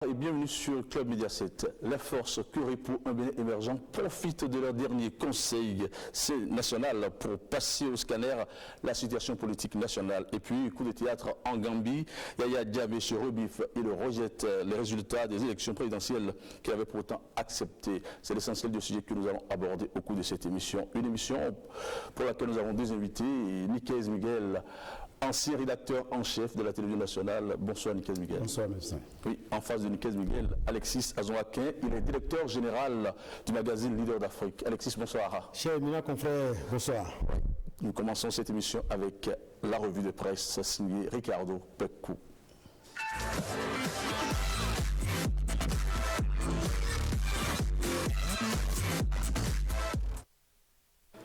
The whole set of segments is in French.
Et bienvenue sur Club Média 7. La force Curie pour un Bénin émergent profite de leur dernier conseil national pour passer au scanner la situation politique nationale. Et puis, coup de théâtre en Gambie, Yaya Diabé se rebiffe et le rejette les résultats des élections présidentielles qu'il avait pourtant accepté. C'est l'essentiel du sujet que nous allons aborder au cours de cette émission. Une émission pour laquelle nous avons deux invités, Nicaise Miguel, ancien rédacteur en chef de la télévision nationale. Bonsoir Nicaise Miguel. Bonsoir médecin. Oui, en face de Nicaise Miguel, Alexis Azonwakin, il est directeur général du magazine Leader d'Afrique. Alexis, bonsoir. Cher éminent confrère, bonsoir. Nous commençons cette émission avec la revue de presse signée Ricardo Pecou.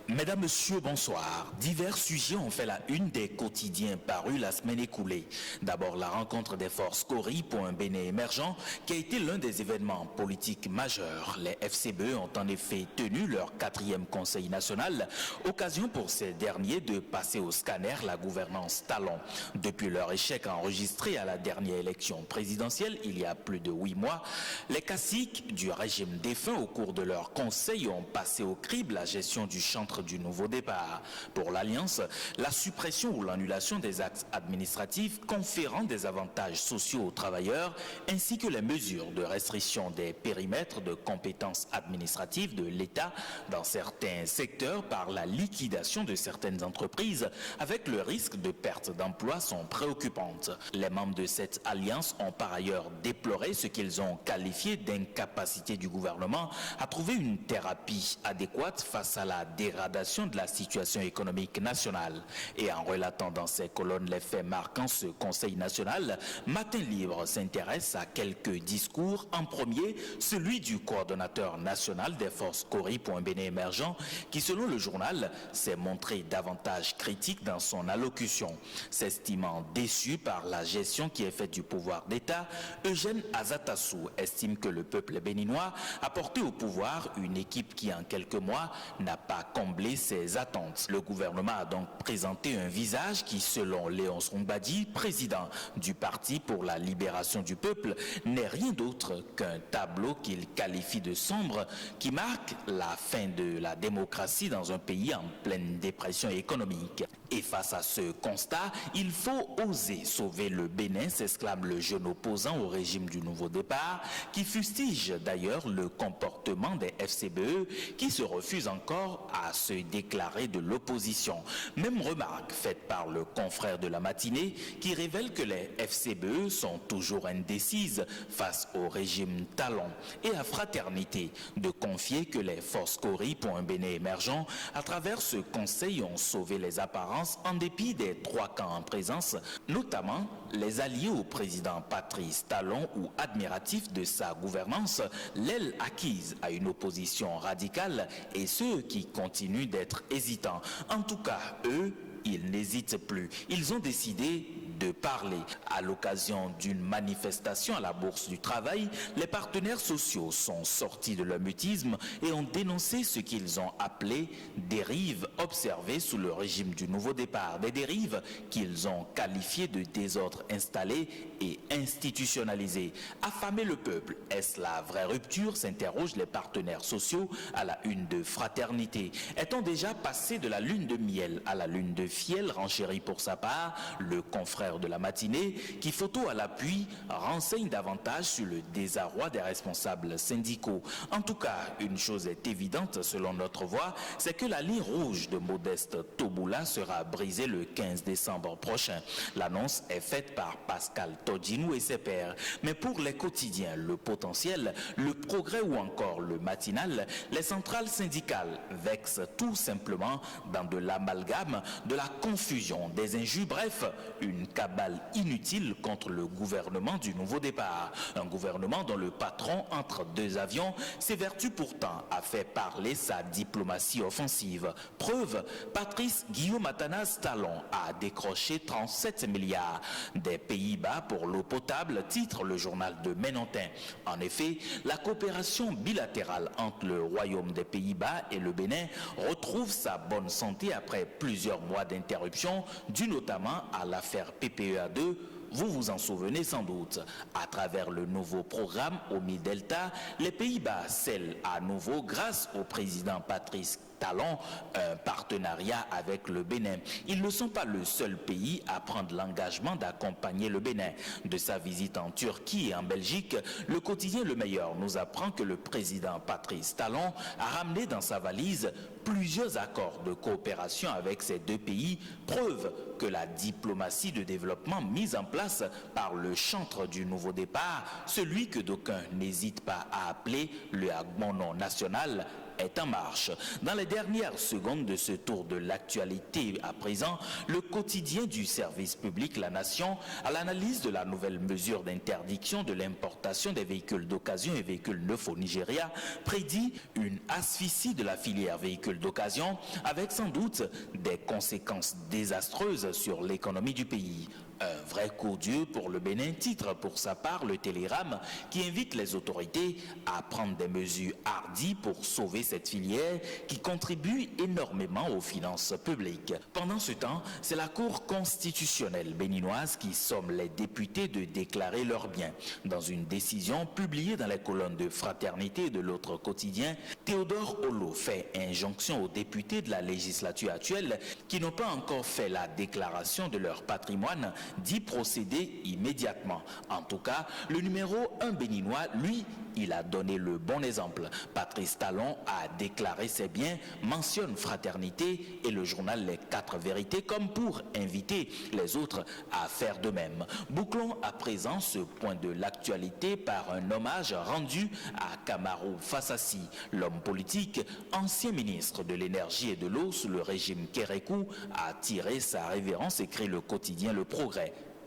Mesdames, Messieurs, bonsoir. Divers sujets ont fait la une des quotidiens parus la semaine écoulée. D'abord, la rencontre des forces Cori pour un Bénin émergent qui a été l'un des événements politiques majeurs. Les FCBE ont en effet tenu leur 4e conseil national, occasion pour ces derniers de passer au scanner la gouvernance talon. Depuis leur échec enregistré à la dernière élection présidentielle, il y a plus de 8 mois, les caciques du régime défunt au cours de leur conseil ont passé au crible la gestion du chantre du nouveau départ. Pour l'Alliance, la suppression ou l'annulation des actes administratifs conférant des avantages sociaux aux travailleurs ainsi que les mesures de restriction des périmètres de compétences administratives de l'État dans certains secteurs par la liquidation de certaines entreprises avec le risque de perte d'emploi sont préoccupantes. Les membres de cette alliance ont par ailleurs déploré ce qu'ils ont qualifié d'incapacité du gouvernement à trouver une thérapie adéquate face à la dégradation de la situation économique nationale. Et en relatant dans ses colonnes les faits marquant ce Conseil national, Matin Libre s'intéresse à quelques discours. En premier, celui du coordonnateur national des forces Cori pour un Bénin émergent qui, selon le journal, s'est montré davantage critique dans son allocution. S'estimant déçu par la gestion qui est faite du pouvoir d'État, Eugène Azatassou estime que le peuple béninois a porté au pouvoir une équipe qui, en quelques mois, n'a pas combler ses attentes. Le gouvernement a donc présenté un visage qui, selon Léon Srongbadi, président du Parti pour la libération du peuple, n'est rien d'autre qu'un tableau qu'il qualifie de sombre qui marque la fin de la démocratie dans un pays en pleine dépression économique. Et face à ce constat, il faut oser sauver le Bénin, s'exclame le jeune opposant au régime du nouveau départ, qui fustige d'ailleurs le comportement des FCBE qui se refusent encore à se déclarer de l'opposition. Même remarque faite par le confrère de la matinée qui révèle que les FCBE sont toujours indécises face au régime talon. Et à Fraternité de confier que les forces Cori pour un Bénin émergent à travers ce conseil ont sauvé les apparences en dépit des 3 camps en présence, notamment les alliés au président Patrice Talon ou admiratifs de sa gouvernance, l'aile acquise à une opposition radicale et ceux qui continuent d'être hésitants. En tout cas, eux, ils n'hésitent plus. Ils ont décidé de parler. À l'occasion d'une manifestation à la Bourse du Travail, les partenaires sociaux sont sortis de leur mutisme et ont dénoncé ce qu'ils ont appelé dérives observées sous le régime du nouveau départ. Des dérives qu'ils ont qualifiées de désordre installé et institutionnalisé. Affamer le peuple, est-ce la vraie rupture, s'interrogent les partenaires sociaux à la une de Fraternité. Est-on déjà passé de la lune de miel à la lune de fiel, renchérit pour sa part le confrère de la matinée qui, photo à l'appui, renseigne davantage sur le désarroi des responsables syndicaux. En tout cas, une chose est évidente selon notre voix, c'est que la ligne rouge de Modeste Toboula sera brisée le 15 décembre prochain. L'annonce est faite par Pascal Todjinou et ses pairs. Mais pour les quotidiens, le potentiel, le progrès ou encore le matinal, les centrales syndicales vexent tout simplement dans de l'amalgame, de la confusion, des injures, bref, une cabale inutile contre le gouvernement du nouveau départ. Un gouvernement dont le patron, entre 2 avions, s'évertue pourtant à faire parler sa diplomatie offensive. Preuve, Patrice Guillaume Athanas Talon a décroché 37 milliards des Pays-Bas pour l'eau potable, titre le journal de Ménontin. En effet, la coopération bilatérale entre le Royaume des Pays-Bas et le Bénin retrouve sa bonne santé après plusieurs mois d'interruption, due notamment à l'affaire PPEA2, Vous vous en souvenez sans doute. À travers le nouveau programme OMI-Delta, les Pays-Bas scellent à nouveau, grâce au président Patrice Talon, un partenariat avec le Bénin. Ils ne sont pas le seul pays à prendre l'engagement d'accompagner le Bénin. De sa visite en Turquie et en Belgique, le quotidien Le Meilleur nous apprend que le président Patrice Talon a ramené dans sa valise plusieurs accords de coopération avec ces deux pays, preuve que la diplomatie de développement mise en place par le chantre du nouveau départ, celui que d'aucuns n'hésitent pas à appeler le Agmono national, est en marche. Dans les dernières secondes de ce tour de l'actualité à présent, le quotidien du service public La Nation, à l'analyse de la nouvelle mesure d'interdiction de l'importation des véhicules d'occasion et véhicules neufs au Nigeria, prédit une asphyxie de la filière véhicules d'occasion avec sans doute des conséquences désastreuses sur l'économie du pays. Un vrai coup d'yeux pour le Bénin, titre pour sa part le Télégramme, qui invite les autorités à prendre des mesures hardies pour sauver cette filière qui contribue énormément aux finances publiques. Pendant ce temps, c'est la Cour constitutionnelle béninoise qui somme les députés de déclarer leurs biens. Dans une décision publiée dans les colonnes de Fraternité de l'autre quotidien, Théodore Olo fait injonction aux députés de la législature actuelle qui n'ont pas encore fait la déclaration de leur patrimoine d'y procéder immédiatement. En tout cas, le numéro 1 béninois, lui, il a donné le bon exemple. Patrice Talon a déclaré ses biens, mentionne Fraternité et le journal Les 4 Vérités comme pour inviter les autres à faire de même. Bouclons à présent ce point de l'actualité par un hommage rendu à Camaro Fassassi, l'homme politique, ancien ministre de l'énergie et de l'eau sous le régime Kérékou, a tiré sa révérence, écrit le quotidien Le Progrès.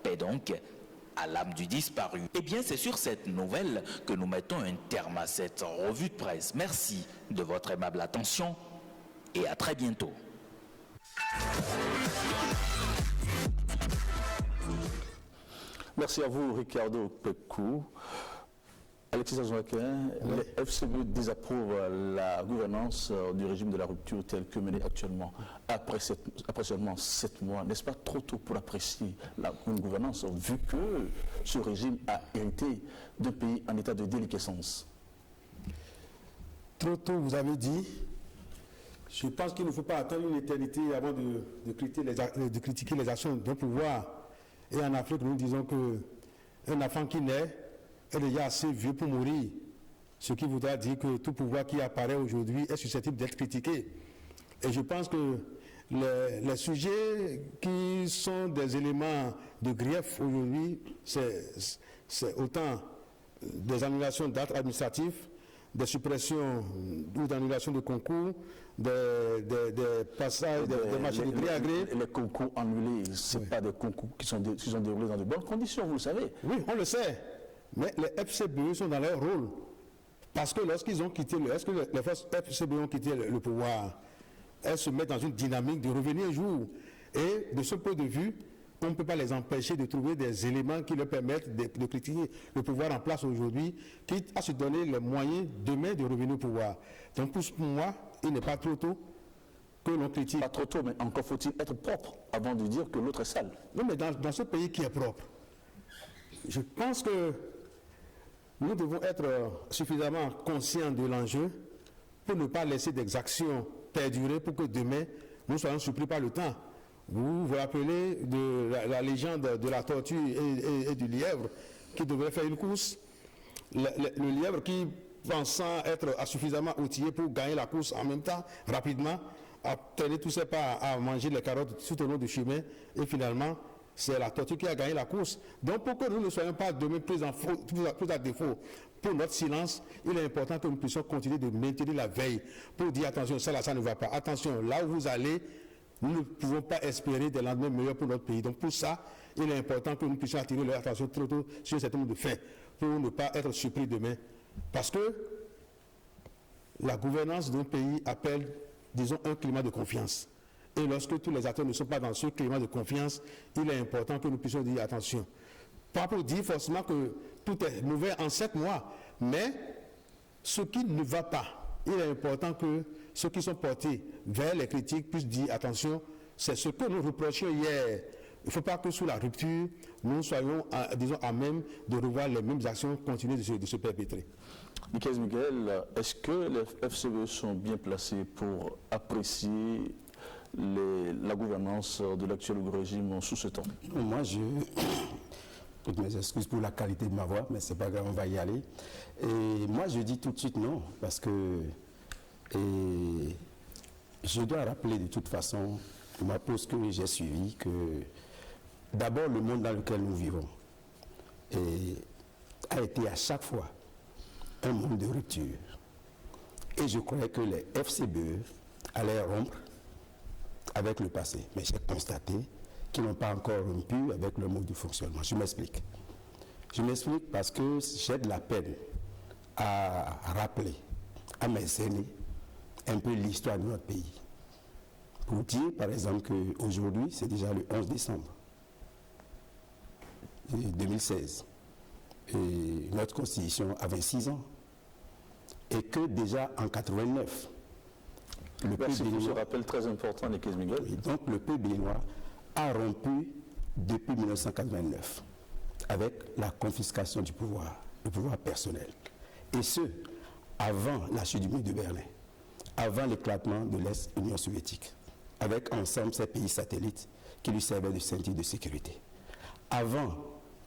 Paix donc à l'âme du disparu. Eh bien, c'est sur cette nouvelle que nous mettons un terme à cette revue de presse. Merci de votre aimable attention et à très bientôt. Merci à vous, Ricardo Pekou. Alexis Azouakin, les FCB désapprouvent la gouvernance du régime de la rupture tel que menée actuellement. Après seulement 7 mois, n'est-ce pas trop tôt pour apprécier une gouvernance, vu que ce régime a hérité d'un pays en état de déliquescence? Trop tôt, vous avez dit. Je pense qu'il ne faut pas attendre une éternité avant de critiquer les actions d'un pouvoir. Et en Afrique, nous disons qu'un enfant qui naît est déjà assez vieux pour mourir, ce qui voudra dire que tout pouvoir qui apparaît aujourd'hui est susceptible d'être critiqué. Et je pense que les sujets qui sont des éléments de grief aujourd'hui, c'est autant des annulations d'actes administratifs, des suppressions ou d'annulations de concours, des passages, des marchés de gré à gré. Les concours annulés, ce ne sont pas des concours qui sont déroulés dans de bonnes conditions, vous le savez. Oui, on le sait. Mais les FCBE sont dans leur rôle. Parce que lorsqu'ils ont quitté les forces FCBE ont quitté le pouvoir, elles se mettent dans une dynamique de revenir jour. Et de ce point de vue, on ne peut pas les empêcher de trouver des éléments qui leur permettent de critiquer le pouvoir en place aujourd'hui, quitte à se donner les moyens demain de revenir au pouvoir. Donc pour moi, il n'est pas trop tôt que l'on critique. Pas trop tôt, mais encore faut-il être propre avant de dire que l'autre est sale. Non, mais dans ce pays qui est propre, je pense que nous devons être suffisamment conscients de l'enjeu pour ne pas laisser des actions perdurer pour que demain, nous soyons surpris par le temps. Vous vous rappelez de la légende de la tortue et du lièvre qui devrait faire une course. Le lièvre qui, pensant être suffisamment outillé pour gagner la course en même temps, rapidement, a traîné tous ses pas à manger les carottes tout au long du chemin et finalement, c'est la tortue qui a gagné la course. Donc pour que nous ne soyons pas demain plus à défaut pour notre silence, il est important que nous puissions continuer de maintenir la veille pour dire attention, ça là, ça ne va pas. Attention, là où vous allez, nous ne pouvons pas espérer des lendemains meilleurs pour notre pays. Donc pour ça, il est important que nous puissions attirer leur attention trop tôt sur un certain nombre de faits pour ne pas être surpris demain. Parce que la gouvernance d'un pays appelle, disons, un climat de confiance. Et lorsque tous les acteurs ne sont pas dans ce climat de confiance, il est important que nous puissions dire attention. Pas pour dire forcément que tout est mauvais en 7 mois, mais ce qui ne va pas, il est important que ceux qui sont portés vers les critiques puissent dire attention, c'est ce que nous reprochions hier ne faut pas que sous la rupture, nous soyons, disons, à même de revoir les mêmes actions continuer de se perpétrer. Michael Miguel, est-ce que les FCBE sont bien placés pour apprécier la gouvernance de l'actuel régime sous ce temps? Moi, toutes mes excuses pour la qualité de ma voix, mais c'est pas grave, on va y aller. Et moi, je dis tout de suite non, parce que je dois rappeler de toute façon, ma pause que j'ai suivie, que d'abord le monde dans lequel nous vivons a été à chaque fois un monde de rupture. Et je croyais que les FCBE allaient rompre avec le passé. Mais j'ai constaté qu'ils n'ont pas encore rompu avec le mode de fonctionnement. Je m'explique. Je m'explique parce que j'ai de la peine à rappeler à mes aînés un peu l'histoire de notre pays. Pour dire, par exemple, qu'aujourd'hui, c'est déjà le 11 décembre 2016. Et notre Constitution a 26 ans. Et que déjà en 89, le peuple béninois... C'est un rappel très important, Michael Miguel. Et donc le peuple béninois a rompu depuis 1989 avec la confiscation du pouvoir, le pouvoir personnel. Et ce, avant la chute du mur de Berlin, avant l'éclatement de l'ex-Union soviétique, avec ensemble ces pays satellites qui lui servaient de ceinture de sécurité. Avant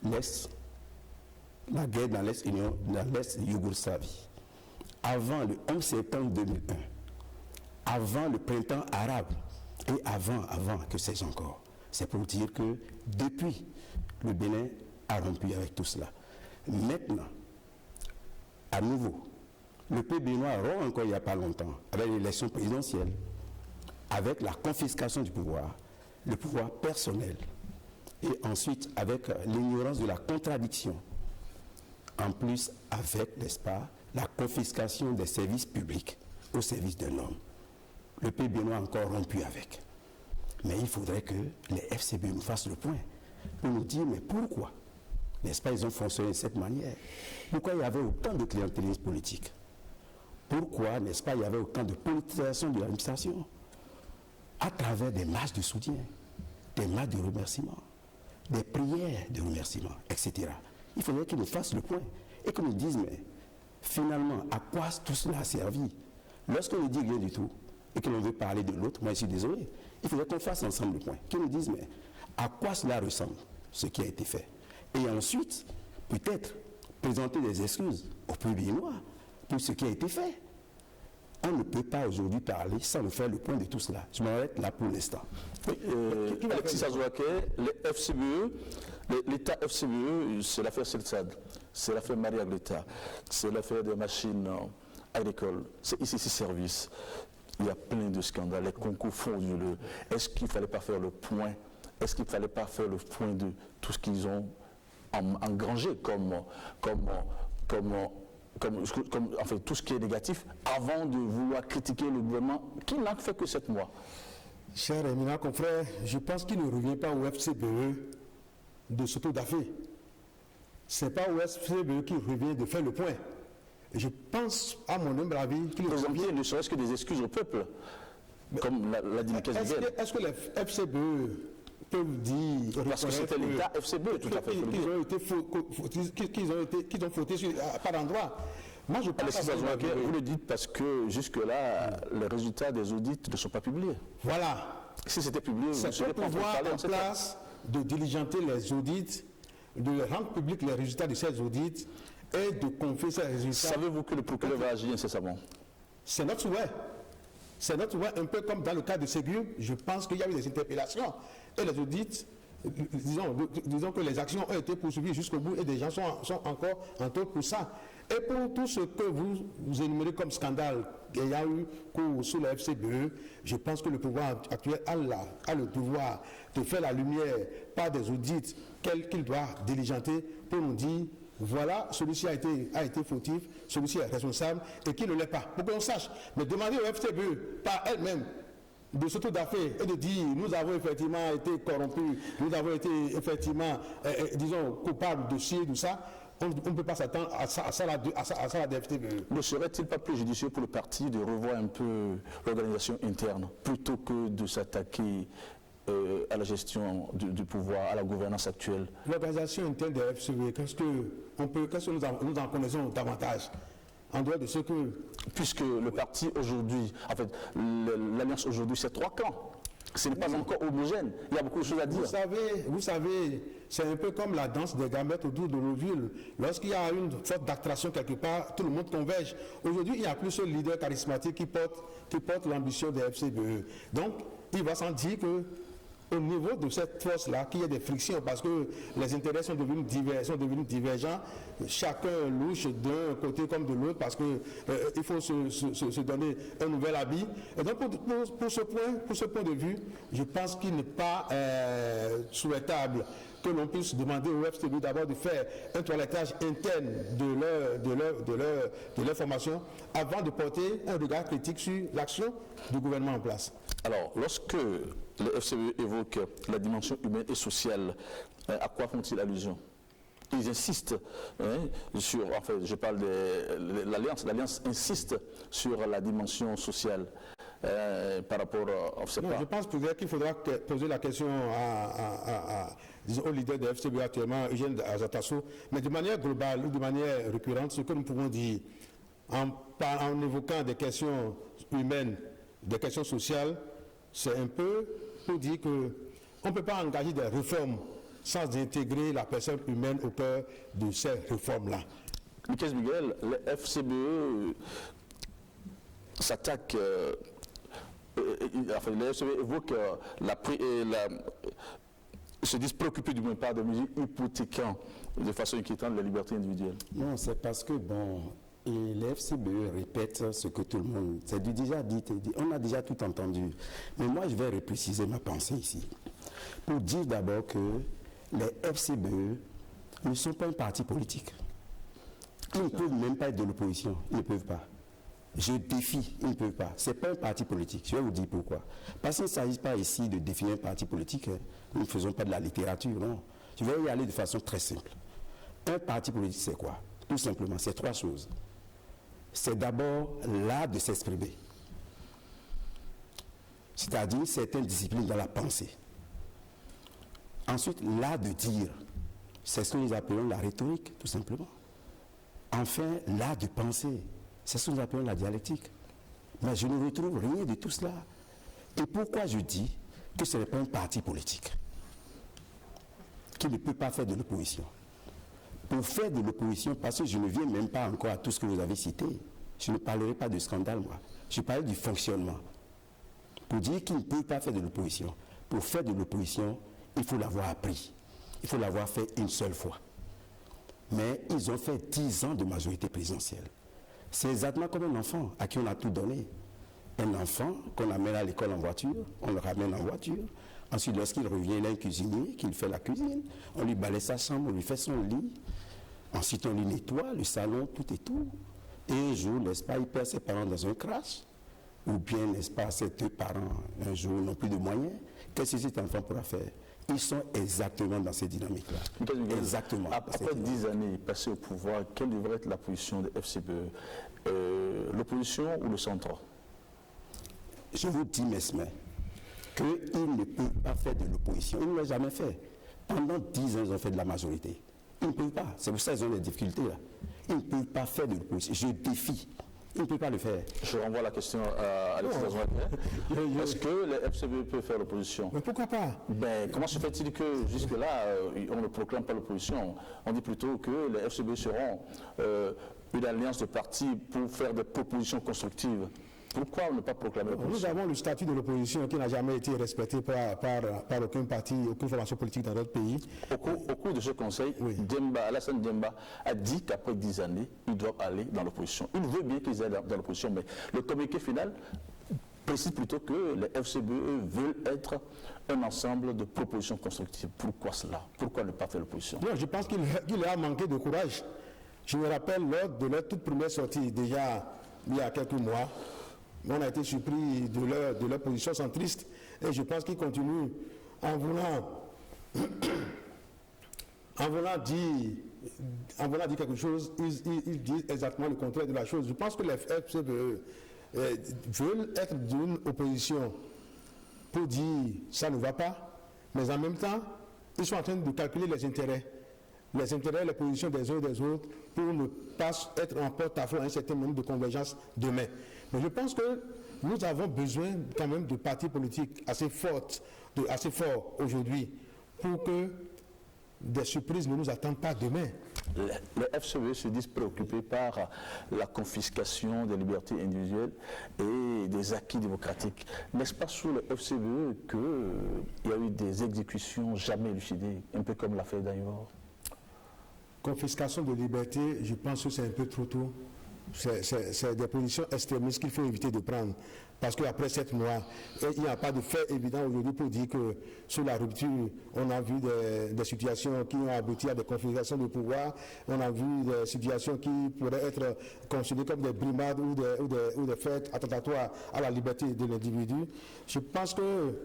la guerre dans l'ex-Yougoslavie, avant le 11 septembre 2001, avant le printemps arabe et avant, que sais-je encore. C'est pour dire que depuis, le Bénin a rompu avec tout cela. Maintenant, à nouveau, le peuple béninois rompt encore il n'y a pas longtemps avec l'élection présidentielle, avec la confiscation du pouvoir, le pouvoir personnel, et ensuite avec l'ignorance de la contradiction. En plus, avec, n'est-ce pas, la confiscation des services publics au service d'un homme. Le peuple béninois a encore rompu avec. Mais il faudrait que les FCBE nous fassent le point pour nous dire, mais pourquoi, n'est-ce pas, ils ont fonctionné de cette manière? Pourquoi il y avait autant de clientélisme politique? Pourquoi, n'est-ce pas, il y avait autant de politisation de l'administration? À travers des marches de soutien, des marches de remerciement, des prières de remerciement, etc. Il faudrait qu'ils nous fassent le point et qu'ils nous disent, mais finalement, à quoi tout cela a servi? Lorsqu'on ne dit rien du tout et que l'on veut parler de l'autre, moi je suis désolé, il faudrait qu'on fasse ensemble le point, qu'ils nous disent, mais à quoi cela ressemble, ce qui a été fait? Et ensuite, peut-être, présenter des excuses au peuple béninois pour ce qui a été fait. On ne peut pas aujourd'hui parler sans nous faire le point de tout cela. Je m'arrête là pour l'instant. Oui, Alexis Azouake, les FCBE, l'État FCBE, c'est l'affaire Seltsad, c'est l'affaire Maria Gleta, c'est l'affaire des machines agricoles, c'est ICC Service. Il y a plein de scandales, les concours frauduleux. Est-ce qu'il ne fallait pas faire le point? Est-ce qu'il ne fallait pas faire le point de tout ce qu'ils ont engrangé comme enfin, tout ce qui est négatif, avant de vouloir critiquer le gouvernement qui n'a fait que 7 mois? Cher éminent confrère, je pense qu'il ne revient pas au FCBE de s'autodaffer. Ce n'est pas au FCBE qui revient de faire le point. Et je pense, à mon humble avis, qu'il revient ne serait-ce que des excuses au peuple, comme l'a dit Michael Miguel. Est-ce que les FCBE peuvent dire... Parce que c'était l'État FCBE, tout à fait. Qu'ils ont fauté par endroit. Moi, je pense que vous le dites parce que jusque-là, les résultats des audits ne sont pas publiés. Voilà. Si c'était publié, vous c'est pour pouvoir en place de diligenter les audits, de rendre public les résultats de ces audits et de confier ces résultats. Savez-vous que le procureur va agir incessamment? C'est notre souhait. C'est notre souhait, un peu comme dans le cas de Ségur. Je pense qu'il y a eu des interpellations et les audits, disons que les actions ont été poursuivies jusqu'au bout et des gens sont encore en tort pour ça. Et pour tout ce que vous énumérez comme scandale qu'il y a eu sous la FCBE, je pense que le pouvoir actuel a le pouvoir de faire la lumière par des audits qu'il doit diligenter pour nous dire voilà, celui-ci a été fautif, celui-ci est responsable et qui ne l'est pas. Pour qu'on sache. Mais demander au FCBE par elle-même de s'autodaffer et de dire nous avons effectivement été corrompus, nous avons été effectivement, disons, coupables de ci et de ça, on ne peut pas s'attendre à ça la FCBE. Ne serait-il pas plus judicieux pour le parti de revoir un peu l'organisation interne plutôt que de s'attaquer à la gestion du pouvoir, à la gouvernance actuelle? L'organisation interne des FCBE, qu'est-ce que nous en connaissons davantage en dehors de ce que... Puisque le parti aujourd'hui, en fait, l'alliance aujourd'hui, c'est 3 camps. Ce n'est pas encore homogène. Il y a beaucoup de choses à dire. Vous savez, c'est un peu comme la danse des gamètes autour de l'ovule. Lorsqu'il y a une sorte d'attraction quelque part, tout le monde converge. Aujourd'hui, il n'y a plus ce leader charismatique qui porte l'ambition des FCBE. Donc, il va sans dire que au niveau de cette force-là, qu'il y a des frictions parce que les intérêts sont devenus divergents, chacun louche d'un côté comme de l'autre parce qu'il faut se donner un nouvel habit. Et donc pour ce point de vue, je pense qu'il n'est pas souhaitable que l'on puisse demander au FCB d'abord de faire un toilettage interne de leur formation avant de porter un regard critique sur l'action du gouvernement en place. Alors, lorsque le FCBE évoque la dimension humaine et sociale, à quoi font-ils allusion? Ils insistent sur, en fait, je parle de l'Alliance. L'Alliance insiste sur la dimension sociale par rapport je pense peut-être qu'il faudra poser la question au leader de FCBE actuellement, Eugène Azatasso, mais de manière globale ou de manière récurrente, ce que nous pouvons dire en évoquant des questions humaines, des questions sociales, c'est un peu pour dire qu'on ne peut pas engager des réformes sans intégrer la personne humaine au cœur de ces réformes-là. Michael Miguel, le FCBE s'attaque, le FCBE évoque se disent préoccupés du moins par des mesures hypothéquant de façon inquiétante la liberté individuelle. Non, c'est parce que, et les FCBE répètent ce que tout le monde, c'est déjà dit, on a déjà tout entendu. Mais moi, je vais repréciser ma pensée ici. Pour dire d'abord que les FCBE ne sont pas un parti politique. Ils ne peuvent même pas être de l'opposition. Ils ne peuvent pas. Je défie, ils ne peuvent pas. Ce n'est pas un parti politique. Je vais vous dire pourquoi. Parce qu'il ne s'agit pas ici de définir un parti politique. Nous ne faisons pas de la littérature, non. Je vais y aller de façon très simple. Un parti politique, c'est quoi? Tout simplement, c'est 3 choses. C'est d'abord l'art de s'exprimer, c'est-à-dire certaines disciplines dans la pensée. Ensuite, l'art de dire, c'est ce que nous appelons la rhétorique, tout simplement. Enfin, l'art de penser, c'est ce que nous appelons la dialectique. Mais je ne retrouve rien de tout cela. Et pourquoi je dis que ce n'est pas un parti politique qui ne peut pas faire de l'opposition? Pour faire de l'opposition, parce que je ne viens même pas encore à tout ce que vous avez cité, je ne parlerai pas de scandale, moi. Je parlerai du fonctionnement. Pour dire qu'ils ne peuvent pas faire de l'opposition, pour faire de l'opposition, il faut l'avoir appris. Il faut l'avoir fait une seule fois. Mais ils ont fait 10 ans de majorité présidentielle. C'est exactement comme un enfant à qui on a tout donné. Un enfant qu'on amène à l'école en voiture, on le ramène en voiture. Ensuite, lorsqu'il revient, il a un cuisinier qui fait la cuisine. On lui balaye sa chambre, on lui fait son lit. Ensuite, on lui nettoie le salon, tout et tout. Et un jour, n'est-ce pas, il perd ses parents dans un crash. Ou bien, n'est-ce pas, ses 2 parents, un jour, n'ont plus de moyens. Qu'est-ce que cet enfant pourra faire? Ils sont exactement dans ces dynamiques-là. Exactement. Après 10 années passées au pouvoir, quelle devrait être la position de FCBE? L'opposition ou le centre? Je vous dis, Mesmer, qu'ils ne peuvent pas faire de l'opposition. Ils ne l'ont jamais fait. Pendant 10 ans, ils ont fait de la majorité. Ils ne peuvent pas. C'est pour ça qu'ils ont des difficultés là. Ils ne peuvent pas faire de l'opposition. Je défie. Ils ne peuvent pas le faire. Je renvoie la question à Alexis Azoulay. Est-ce que les FCBE peuvent faire l'opposition? Mais pourquoi pas? Comment se fait-il que jusque-là, on ne proclame pas l'opposition? On dit plutôt que les FCBE seront une alliance de partis pour faire des propositions constructives. Pourquoi ne pas proclamer l'opposition? Nous avons le statut de l'opposition qui n'a jamais été respecté par aucun parti, aucune formation politique dans notre pays. Au cours de ce conseil, oui. Alassane Demba a dit qu'après 10 années, ils doivent aller dans l'opposition. Il veut bien qu'ils aillent dans l'opposition, mais le communiqué final précise plutôt que les FCBE veulent être un ensemble de propositions constructives. Pourquoi cela? Pourquoi ne pas faire l'opposition? Non, je pense qu'il a manqué de courage. Je me rappelle lors de leur toute première sortie, déjà il y a quelques mois, on a été surpris de leur position centriste et je pense qu'ils continuent en voulant dire quelque chose, ils disent exactement le contraire de la chose. Je pense que les FCBE veulent être d'une opposition pour dire ça ne va pas, mais en même temps, ils sont en train de calculer les intérêts, les positions des uns et des autres, pour ne pas être en porte-à-faux à un certain nombre de convergences demain. Mais je pense que nous avons besoin quand même de partis politiques assez forts aujourd'hui pour que des surprises ne nous attendent pas demain. Les FCBE se disent préoccupés par la confiscation des libertés individuelles et des acquis démocratiques. N'est-ce pas sous le FCBE qu'il y a eu des exécutions jamais élucidées, un peu comme l'affaire d'Aïvor? Confiscation de liberté, je pense que c'est un peu trop tôt. C'est des positions extrémistes qu'il faut éviter de prendre. Parce qu'après 7 mois, il n'y a pas de fait évident aujourd'hui pour dire que sous la rupture, on a vu des situations qui ont abouti à des confiscations de pouvoir, on a vu des situations qui pourraient être considérées comme des brimades ou des faits attentatoires à la liberté de l'individu. Je pense que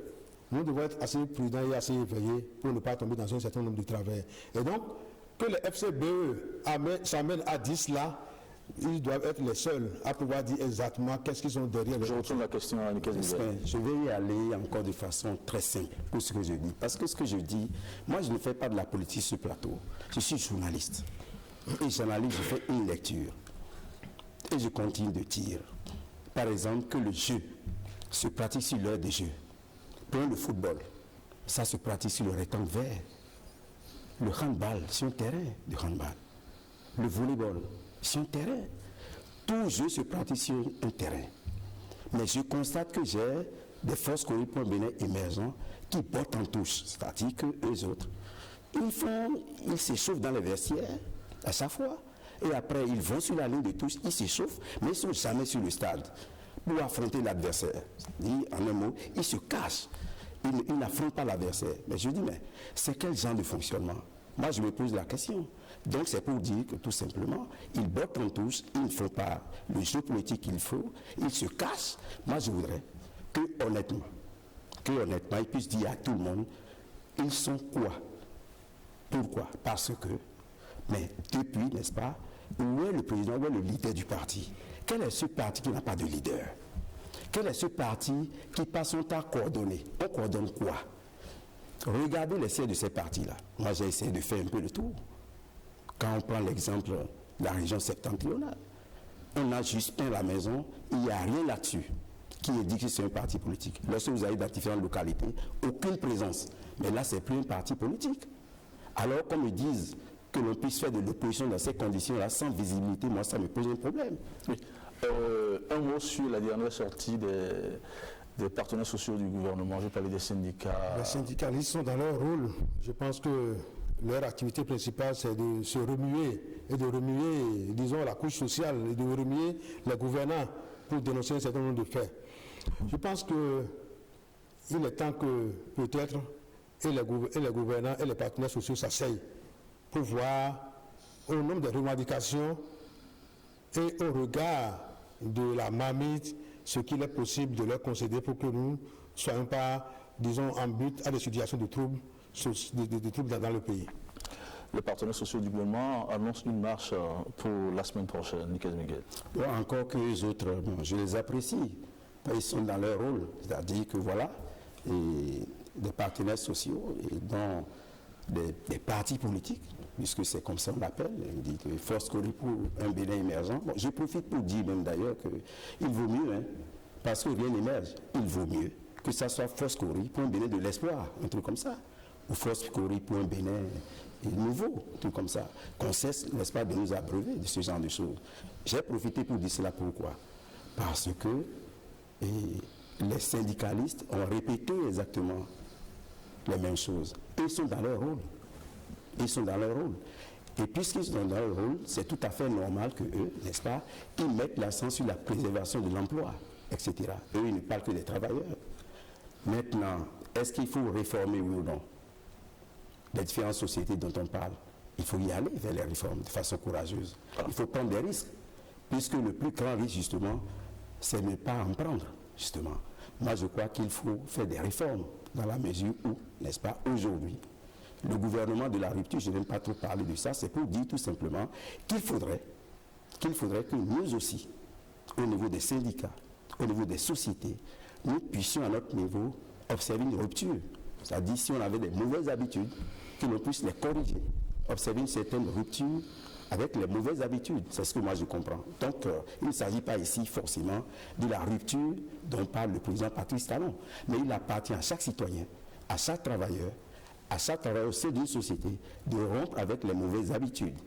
nous devons être assez prudents et assez éveillés pour ne pas tomber dans un certain nombre de travers. Et donc, que les FCBE s'amènent à dire cela, ils doivent être les seuls à pouvoir dire exactement qu'est-ce qu'ils ont derrière. Je retourne la question à Nickel Miguel. Je vais y aller encore de façon très simple pour ce que je dis. Parce que ce que je dis, moi je ne fais pas de la politique sur plateau. Je suis journaliste. Et j'analyse, je fais une lecture. Et je continue de dire, par exemple, que le jeu se pratique sur l'heure des jeux. Prenons le football. Ça se pratique sur le rectangle vert. Le handball, sur un terrain de handball. Le volleyball, sur un terrain. Tout jeu se pratique sur un terrain. Mais je constate que j'ai des forces Cori pour un Bénin émergents qui bottent en touche. C'est-à-dire qu'eux autres, ils s'échauffent dans les vestiaires à chaque fois. Et après, ils vont sur la ligne de touche, ils s'échauffent, mais ils ne sont jamais sur le stade pour affronter l'adversaire. En un mot, ils se cachent. Ils n'affrontent pas l'adversaire. Mais je dis, mais c'est quel genre de fonctionnement? Moi, je me pose la question. Donc, c'est pour dire que tout simplement, ils bottent en touche, ils ne font pas le jeu politique qu'il faut, ils se cachent. Moi, je voudrais que honnêtement, ils puissent dire à tout le monde, ils sont quoi? Pourquoi? Parce que, mais depuis, n'est-ce pas, où est le président, où est le leader du parti? Quel est ce parti qui n'a pas de leader? Quel est ce parti qui passe son temps coordonné? On coordonne quoi? Regardez l'essai de ces partis-là. Moi, j'ai essayé de faire un peu le tour. Quand on prend l'exemple de la région septentrionale, on a juste peint la maison, il n'y a rien là-dessus qui indique que c'est un parti politique. Lorsque vous allez dans différentes localités, aucune présence. Mais là, c'est plus un parti politique. Alors qu'on me dise que l'on puisse faire de l'opposition dans ces conditions-là, sans visibilité, moi, ça me pose un problème. Oui. Un mot sur la dernière sortie des partenaires sociaux du gouvernement. Je parlais des syndicats. Les syndicalistes sont dans leur rôle. Je pense que leur activité principale, c'est de se remuer et de remuer, disons, la couche sociale et de remuer les gouvernants pour dénoncer un certain nombre de faits. Je pense qu'il est temps que peut-être et les gouvernants et les partenaires sociaux s'asseyent pour voir au nombre des revendications et au regard de la marmite ce qu'il est possible de leur concéder pour que nous ne soyons pas, disons, en but à des situations de troubles, dans le pays. Les partenaires sociaux du gouvernement annoncent une marche pour la semaine prochaine. Nickel Miguel. Bon, encore que les autres, bon, je les apprécie. Ils sont dans leur rôle, c'est-à-dire que voilà, et des partenaires sociaux et dans des partis politiques, puisque c'est comme ça on l'appelle, on dit que Force Cori pour un Bénin émergent. Bon, je profite pour dire même d'ailleurs qu'il vaut mieux, hein, parce que rien n'émerge, il vaut mieux que ça soit Force Cori pour un Bénin de l'espoir, un truc comme ça, ou Force Cori pour un Bénin nouveau, un truc comme ça, qu'on cesse, n'est-ce pas, de nous abreuver de ce genre de choses. J'ai profité pour dire cela, pourquoi? Parce que les syndicalistes ont répété exactement les mêmes choses. Ils sont dans leur rôle. Ils sont dans leur rôle. Et puisqu'ils sont dans leur rôle, c'est tout à fait normal qu'eux, n'est-ce pas, ils mettent l'accent sur la préservation de l'emploi, etc. Eux, ils ne parlent que des travailleurs. Maintenant, est-ce qu'il faut réformer, oui ou non, les différentes sociétés dont on parle? Il faut y aller vers les réformes de façon courageuse. Il faut prendre des risques, puisque le plus grand risque, justement, c'est ne pas en prendre, justement. Moi, je crois qu'il faut faire des réformes dans la mesure où, n'est-ce pas, aujourd'hui, le gouvernement de la rupture, je n'aime pas trop parler de ça, c'est pour dire tout simplement qu'il faudrait que nous aussi, au niveau des syndicats, au niveau des sociétés, nous puissions à notre niveau observer une rupture. C'est-à-dire, si on avait des mauvaises habitudes, que l'on puisse les corriger. Observer une certaine rupture avec les mauvaises habitudes. C'est ce que moi je comprends. Donc, il ne s'agit pas ici forcément de la rupture dont parle le président Patrice Talon. Mais il appartient à chaque citoyen, à chaque travailleur au sein d'une société, de rompre avec les mauvaises habitudes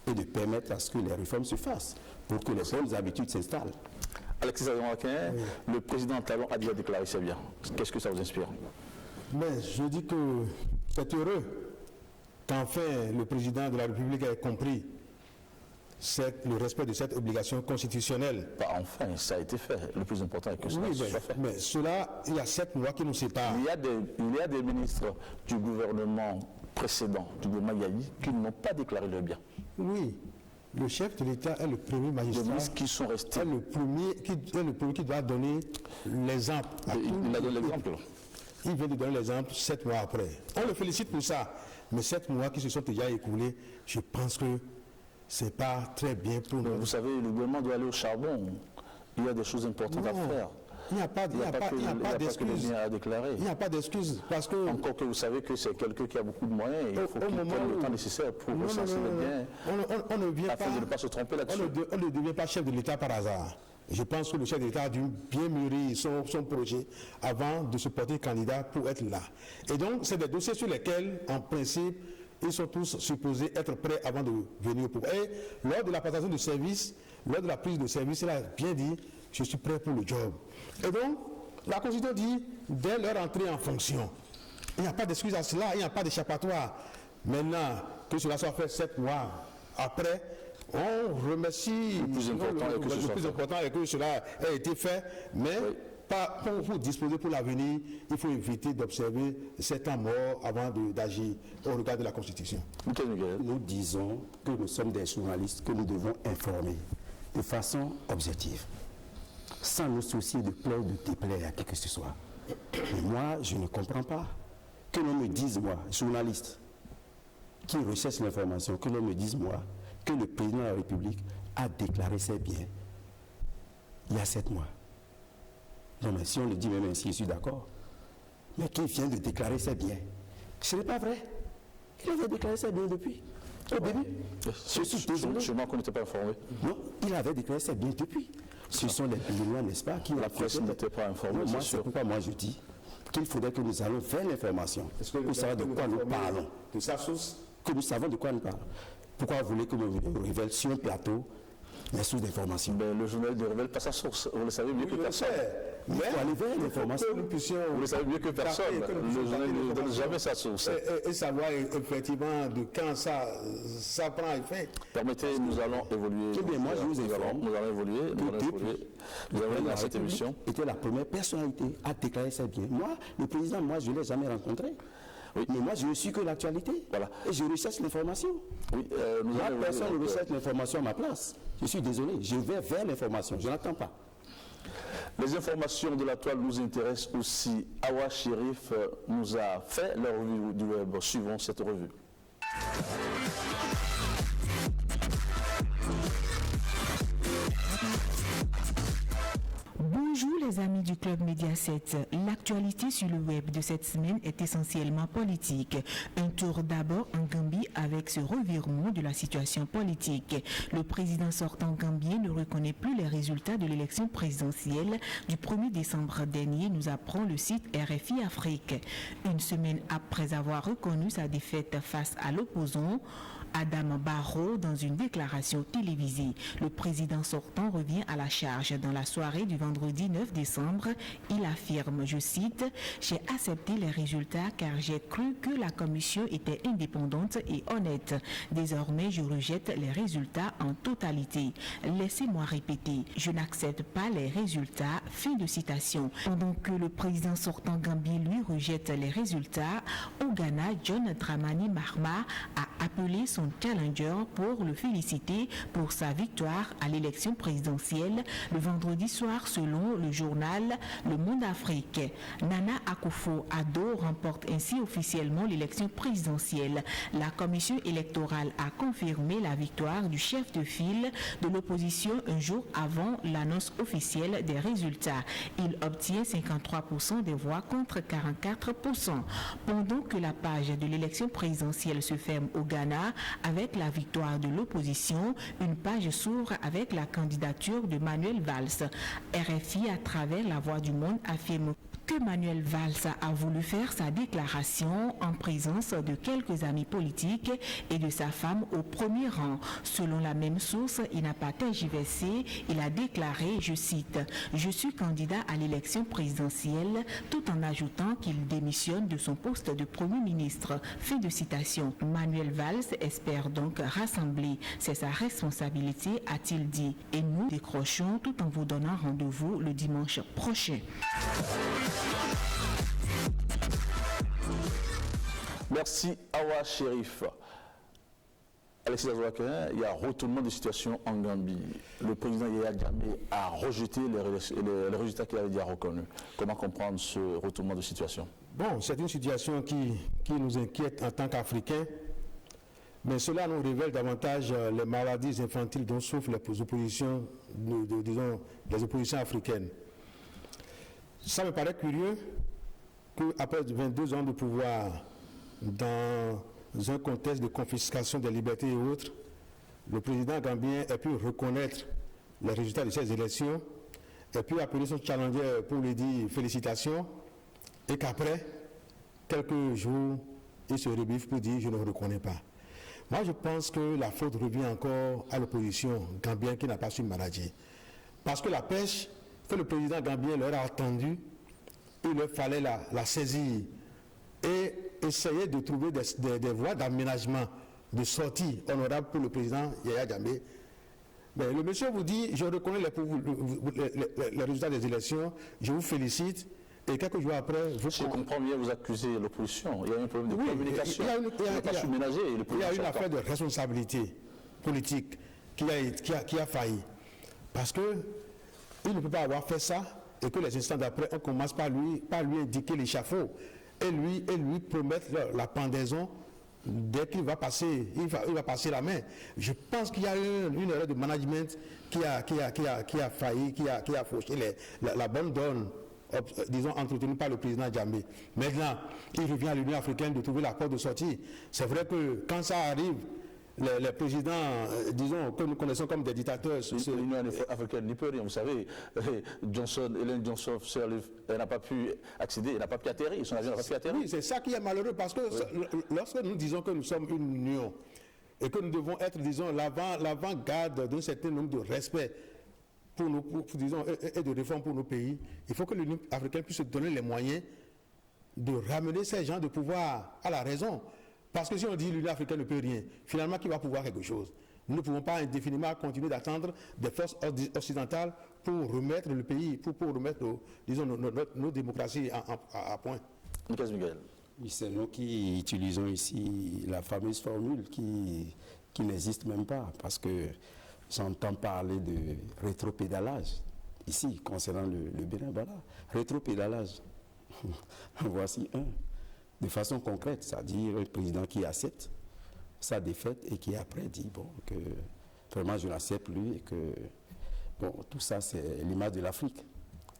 et de permettre à ce que les réformes se fassent pour que les bonnes habitudes s'installent. Alexis Ademoakin, le président Talon a déjà déclaré c'est bien. Qu'est-ce que ça vous inspire? Mais je dis que c'est heureux qu'enfin le président de la République ait compris le respect de cette obligation constitutionnelle. Pas enfin, ça a été fait. Le plus important est que ça soit fait. Mais cela, il y a 7 mois qui nous séparent. Il y a des ministres du gouvernement précédent, du gouvernement Yahi, qui n'ont pas déclaré leur bien. Oui, le chef de l'État est le premier magistrat. Les ministres qui sont restés. Est le premier qui doit donner l'exemple. Il a donné l'exemple. Il vient de donner l'exemple 7 mois après. On le félicite pour ça. Mais 7 mois qui se sont déjà écoulés, je pense que ce n'est pas très bien pour nous. Vous savez, le gouvernement doit aller au charbon. Il y a des choses importantes à faire. Il n'y a pas d'excuses. Il n'y a pas d'excuses. Parce que encore que vous savez que c'est quelqu'un qui a beaucoup de moyens, il faut qu'il prenne le temps nécessaire pour recenser les biens. On ne vient afin de ne pas se tromper là-dessus. On ne devient pas chef de l'État par hasard. Je pense que le chef de l'État a dû bien mûrir son projet avant de se porter candidat pour être là. Et donc, c'est des dossiers sur lesquels, en principe, ils sont tous supposés être prêts avant de venir au pouvoir. Et lors de la passation de service, lors de la prise de service, il a bien dit « je suis prêt pour le job ». Et donc, la Constitution dit, dès leur entrée en fonction, il n'y a pas d'excuse à cela, il n'y a pas d'échappatoire. Maintenant, que cela soit fait 7 mois après, on remercie le plus important est que cela ait été fait, mais pas pour disposer pour l'avenir, il faut éviter d'observer 7 ans morts avant d'agir au regard de la Constitution. Nous disons que nous sommes des journalistes, que nous devons informer de façon objective, sans nous soucier de plaire ou de déplaire à qui que ce soit. Mais moi, je ne comprends pas que l'on me dise, moi, journaliste, qui recherche l'information, que l'on me dise, moi, que le président de la République a déclaré ses biens il y a 7 mois. Non, mais si on le dit même ainsi, je suis d'accord. Mais qui vient de déclarer ses biens? Ce n'est pas vrai. Il avait déclaré ses biens depuis. Au début. Je suis désolé. Sûrement qu'on n'était pas informé. Non, il avait déclaré ses biens depuis. Ce sont les pays, n'est-ce pas, qui la presse n'était pas informée. Moi, c'est pourquoi moi je dis qu'il faudrait que nous allons vers l'information. Pour savoir de quoi nous parlons. De sa source. Que nous savons de quoi nous parlons. Pourquoi vous voulez que nous révèle sur un plateau les sources d'information? Le journal ne révèle pas sa source. Vous le savez mieux que personne. Il faut aller vers l'information. Vous le savez mieux que personne. Le journal ne donne jamais sa source. Et savoir effectivement de quand ça prend effet. Permettez, nous allons évoluer. Eh bien, moi, je vous informe. Nous allons évoluer. Nous allons dans cette émission. Était la première personnalité à déclarer ses biens. Moi, le président, je ne l'ai jamais rencontré. Oui. Mais moi, je ne suis que l'actualité. Voilà. Et je recherche l'information. Oui, personne ne recherche l'information à ma place. Je suis désolé. Je vais vers l'information. Je n'attends pas. Les informations de la toile nous intéressent aussi. Awa Chérif nous a fait la revue du web. Suivons cette revue. Bonjour les amis du Club Média 7. L'actualité sur le web de cette semaine est essentiellement politique. Un tour d'abord en Gambie avec ce revirement de la situation politique. Le président sortant gambien ne reconnaît plus les résultats de l'élection présidentielle du 1er décembre dernier, nous apprend le site RFI Afrique. Une semaine après avoir reconnu sa défaite face à l'opposant Adam Barrow dans une déclaration télévisée. Le président sortant revient à la charge dans la soirée du vendredi 9 décembre. Il affirme, je cite, « J'ai accepté les résultats car j'ai cru que la commission était indépendante et honnête. Désormais, je rejette les résultats en totalité. Laissez-moi répéter, je n'accepte pas les résultats. » Fin de citation. Pendant que le président sortant gambien lui rejette les résultats, au Ghana, John Dramani Mahama a appelé son challenger pour le féliciter pour sa victoire à l'élection présidentielle le vendredi soir selon le journal Le Monde Afrique. Nana Akufo-Addo remporte ainsi officiellement l'élection présidentielle. La commission électorale a confirmé la victoire du chef de file de l'opposition un jour avant l'annonce officielle des résultats. Il obtient 53% des voix contre 44%. Pendant que la page de l'élection présidentielle se ferme au Ghana avec la victoire de l'opposition, une page s'ouvre avec la candidature de Manuel Valls. RFI, à travers La Voix du Monde, affirme que Manuel Valls a voulu faire sa déclaration en présence de quelques amis politiques et de sa femme au premier rang. Selon la même source, il n'a pas tergiversé. Il a déclaré, je cite, « Je suis candidat à l'élection présidentielle », tout en ajoutant qu'il démissionne de son poste de Premier ministre. Fin de citation. Manuel Valls espère donc rassembler. C'est sa responsabilité, a-t-il dit. Et nous décrochons tout en vous donnant rendez-vous le dimanche prochain. Merci Awa Sherif. Alexis Azoakin, il y a un retournement de situation en Gambie. Le président Yaya Jammeh a rejeté les résultats qu'il avait déjà reconnus. Comment comprendre ce retournement de situation? Bon, c'est une situation qui nous inquiète en tant qu'Africains, mais cela nous révèle davantage les maladies infantiles dont souffrent les oppositions, disons, les oppositions africaines. Ça me paraît curieux qu'après 22 ans de pouvoir, dans un contexte de confiscation des libertés et autres, le président gambien ait pu reconnaître les résultats de ces élections, ait pu appeler son challenger pour lui dire félicitations, et qu'après, quelques jours, il se rebiffe pour dire je ne reconnais pas. Moi, je pense que la faute revient encore à l'opposition gambienne qui n'a pas su manager. Parce que la pêche que le président gambien leur a attendue, il leur fallait la saisir et essayer de trouver des voies d'aménagement, de sortie honorable pour le président Yaya Jammeh. Mais le monsieur vous dit, je reconnais les résultats des élections, je vous félicite, et quelques jours après, vous... Je comprends bien, vous accusez l'opposition. Il y a un problème de communication. Il y a une affaire de responsabilité politique qui a failli. Parce qu'il ne peut pas avoir fait ça, et que les instants d'après, on commence par lui indiquer l'échafaud, et lui promettre la pendaison dès qu'il va passer, il va passer la main. Je pense qu'il y a une erreur de management qui a failli, qui a fauché la bonne donne, disons, entretenue par le président Jammeh. Maintenant, il revient à l'Union africaine de trouver la porte de sortie. C'est vrai que quand ça arrive, les présidents, disons, que nous connaissons comme des dictateurs... L'Union africaine n'y peut rien. Vous savez, Ellen Johnson, elle n'a pas pu accéder, elle n'a pas pu atterrir, son avion n'a pas pu atterrir. Oui, c'est ça qui est malheureux, parce que lorsque nous disons que nous sommes une union, et que nous devons être, disons, l'avant-garde d'un certain nombre de respect pour nous, disons, et de réforme pour nos pays, il faut que l'Union africaine puisse se donner les moyens de ramener ces gens de pouvoir à la raison. Parce que si on dit l'Union africaine ne peut rien, finalement, qui va pouvoir quelque chose? Nous ne pouvons pas indéfiniment continuer d'attendre des forces occidentales pour remettre le pays, pour remettre, disons, nos démocraties à point. Miguel. Oui, c'est nous qui utilisons ici la fameuse formule qui n'existe même pas, parce que j'entends parler de rétropédalage, ici, concernant le Bénin. Voilà, rétropédalage. Voici un. De façon concrète, c'est-à-dire un président qui accepte sa défaite et qui après dit bon, que vraiment je n'accepte plus et que bon, tout ça c'est l'image de l'Afrique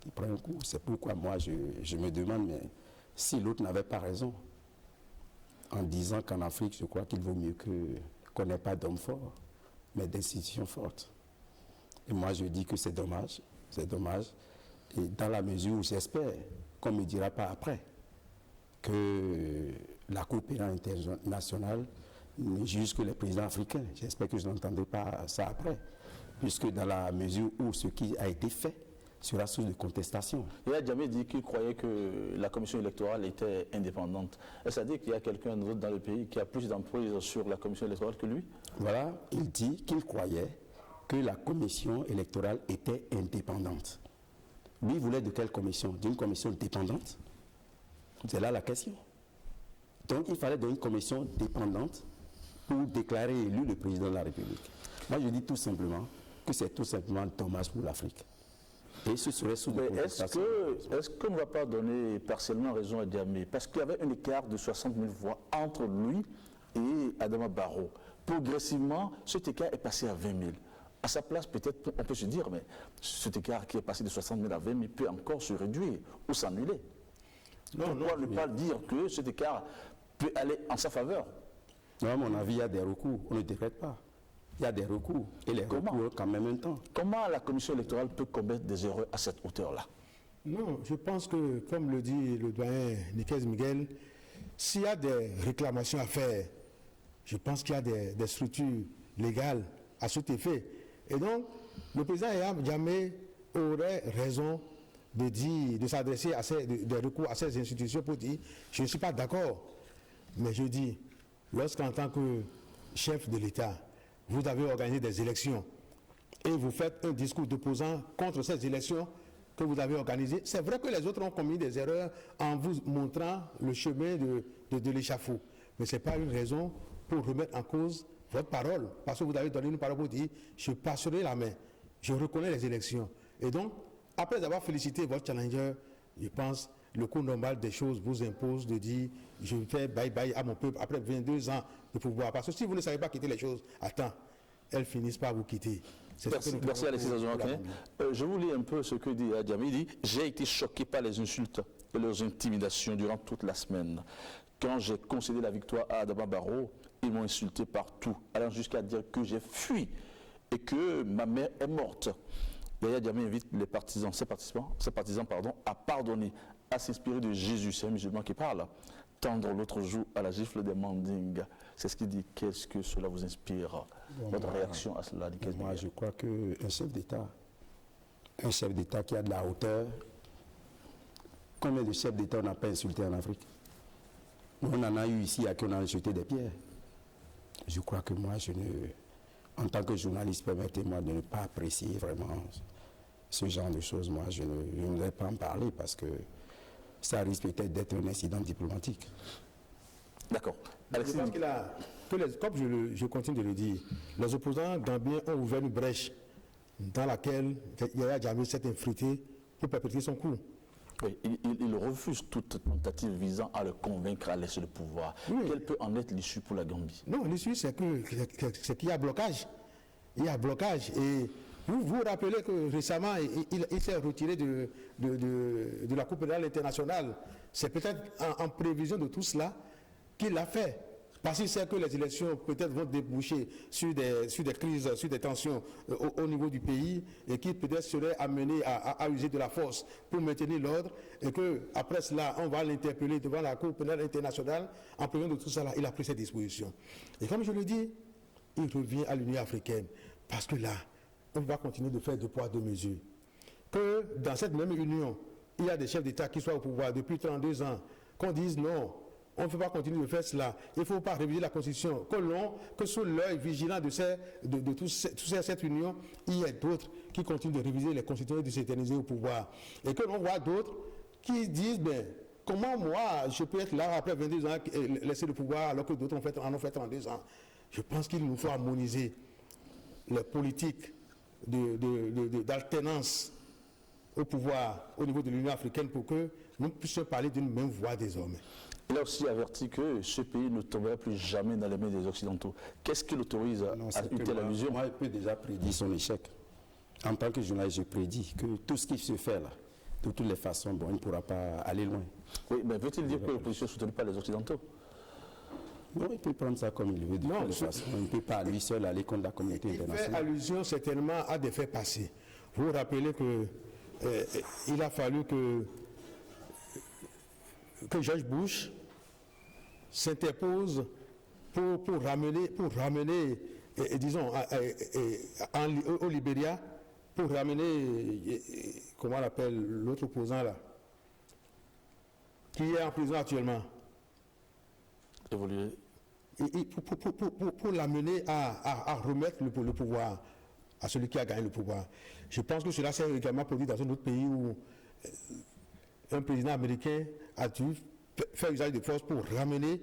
qui prend un coup. C'est pourquoi moi je me demande, mais si l'autre n'avait pas raison en disant qu'en Afrique, je crois qu'il vaut mieux qu'on n'ait pas d'hommes forts, mais d'institutions fortes. Et moi je dis que c'est dommage, et dans la mesure où j'espère qu'on ne me dira pas après que la Cour pénale internationale ne juge que les présidents africains. J'espère que je n'entendrai pas ça après, puisque dans la mesure où ce qui a été fait sera source de contestation. Il a jamais dit qu'il croyait que la commission électorale était indépendante. Est-ce à dire qu'il y a quelqu'un d'autre dans le pays qui a plus d'emprise sur la commission électorale que lui? Voilà, il dit qu'il croyait que la commission électorale était indépendante. Lui voulait de quelle commission? D'une commission dépendante? C'est là la question. Donc il fallait une commission dépendante pour déclarer élu le président de la République. Moi, je dis tout simplement que c'est tout simplement dommage pour l'Afrique. Et ce serait sous des contestations. Est-ce qu'on ne va pas donner partiellement raison à Diamé? Parce qu'il y avait un écart de 60 000 voix entre lui et Adama Barrow. Progressivement, cet écart est passé à 20 000. À sa place, peut-être, on peut se dire, mais cet écart qui est passé de 60 000 à 20 000 peut encore se réduire ou s'annuler. Pourquoi ne pas dire que cet écart peut aller en sa faveur? Non, à mon avis, il y a des recours. On ne décrète pas. Il y a des recours. Et les recours ont quand même un temps. Comment la commission électorale peut commettre des erreurs à cette hauteur-là? Non, je pense que, comme le dit le doyen Nicaise Miguel, s'il y a des réclamations à faire, je pense qu'il y a des structures légales à cet effet. Et donc, le président Diamé aurait raison de s'adresser à des recours à ces institutions pour dire « je ne suis pas d'accord ». Mais je dis, lorsqu'en tant que chef de l'État, vous avez organisé des élections et vous faites un discours d'opposant contre ces élections que vous avez organisées, c'est vrai que les autres ont commis des erreurs en vous montrant le chemin de l'échafaud. Mais ce n'est pas une raison pour remettre en cause votre parole, parce que vous avez donné une parole pour dire « je passerai la main, je reconnais les élections ». Et donc, après avoir félicité votre challenger, je pense le cours normal des choses vous impose de dire « je fais bye-bye à mon peuple après 22 ans de pouvoir ». Parce que si vous ne savez pas quitter les choses à temps, elles finissent par vous quitter. Merci Alexis Azourakin. Je vous lis un peu ce que dit Diamé. Il dit « J'ai été choqué par les insultes et leurs intimidations durant toute la semaine. Quand j'ai concédé la victoire à Adama Barrow, ils m'ont insulté partout, allant jusqu'à dire que j'ai fui et que ma mère est morte. » Yaya Diamé invite ses partisans à pardonner, à s'inspirer de Jésus. C'est un musulman qui parle. Tendre l'autre joue à la gifle des mandingues. C'est ce qu'il dit. Qu'est-ce que cela vous inspire? Votre réaction à cela? Moi, je crois qu'un chef d'État qui a de la hauteur, combien de chefs d'État on n'a pas insulté en Afrique? On en a eu ici à qui on a jeté des pierres. Je crois que moi, en tant que journaliste, permettez-moi de ne pas apprécier vraiment ce genre de choses. Moi, je ne voudrais pas en parler parce que ça risque peut-être d'être un incident diplomatique. D'accord. Je pense comme je continue de le dire, les opposants gambiens ont ouvert une brèche dans laquelle Yaya Diamé s'est infiltré pour perpétrer son coup. Oui, il refuse toute tentative visant à le convaincre à laisser le pouvoir. Oui. Quelle peut en être l'issue pour la Gambie? Non, l'issue, c'est qu'il y a blocage. Il y a blocage. Et vous vous rappelez que récemment, il s'est retiré de la Coupe pénale internationale. C'est peut-être en prévision de tout cela qu'il l'a fait. Parce qu'il sait que les élections peut-être vont déboucher sur des crises, sur des tensions au niveau du pays et qui peut-être seraient amenés à user de la force pour maintenir l'ordre et qu'après cela, on va l'interpeller devant la Cour pénale internationale. En prévision de tout cela, il a pris ses dispositions. Et comme je le dis, il revient à l'Union africaine parce que là, on va continuer de faire deux poids, deux mesures. Que dans cette même union, il y a des chefs d'État qui soient au pouvoir depuis 32 ans, qu'on dise non, on ne peut pas continuer de faire cela. Il ne faut pas réviser la Constitution. Que sous l'œil vigilant de cette union, il y ait d'autres qui continuent de réviser les Constitutions et de s'éterniser au pouvoir. Et que l'on voit d'autres qui disent, comment moi, je peux être là après 22 ans et laisser le pouvoir alors que d'autres en ont fait 32 ans. Je pense qu'il nous faut harmoniser les politiques d'alternance au pouvoir au niveau de l'Union africaine pour que nous puissions parler d'une même voix désormais. Il a aussi averti que ce pays ne tomberait plus jamais dans les mains des Occidentaux. Qu'est-ce qui l'autorise à une telle allusion? Moi, je peux déjà prédire son échec. En tant que journaliste, je prédis que tout ce qui se fait là, de toutes les façons, il ne pourra pas aller loin. Oui, mais veut-il dire que l'opposition ne soutient pas les Occidentaux? Non, il peut prendre ça comme il veut. De toute façon, il ne peut pas lui seul aller contre la communauté internationale. Il fait allusion certainement à des faits passés. Vous vous rappelez qu'il a fallu que George Bush s'interpose pour ramener disons, au Libéria, pour ramener, comment on appelle l'autre opposant là, qui est en prison actuellement. Évoluer. Pour l'amener à remettre le pouvoir à celui qui a gagné le pouvoir. Je pense que cela s'est également produit dans un autre pays où un président américain a dû faire usage de force pour ramener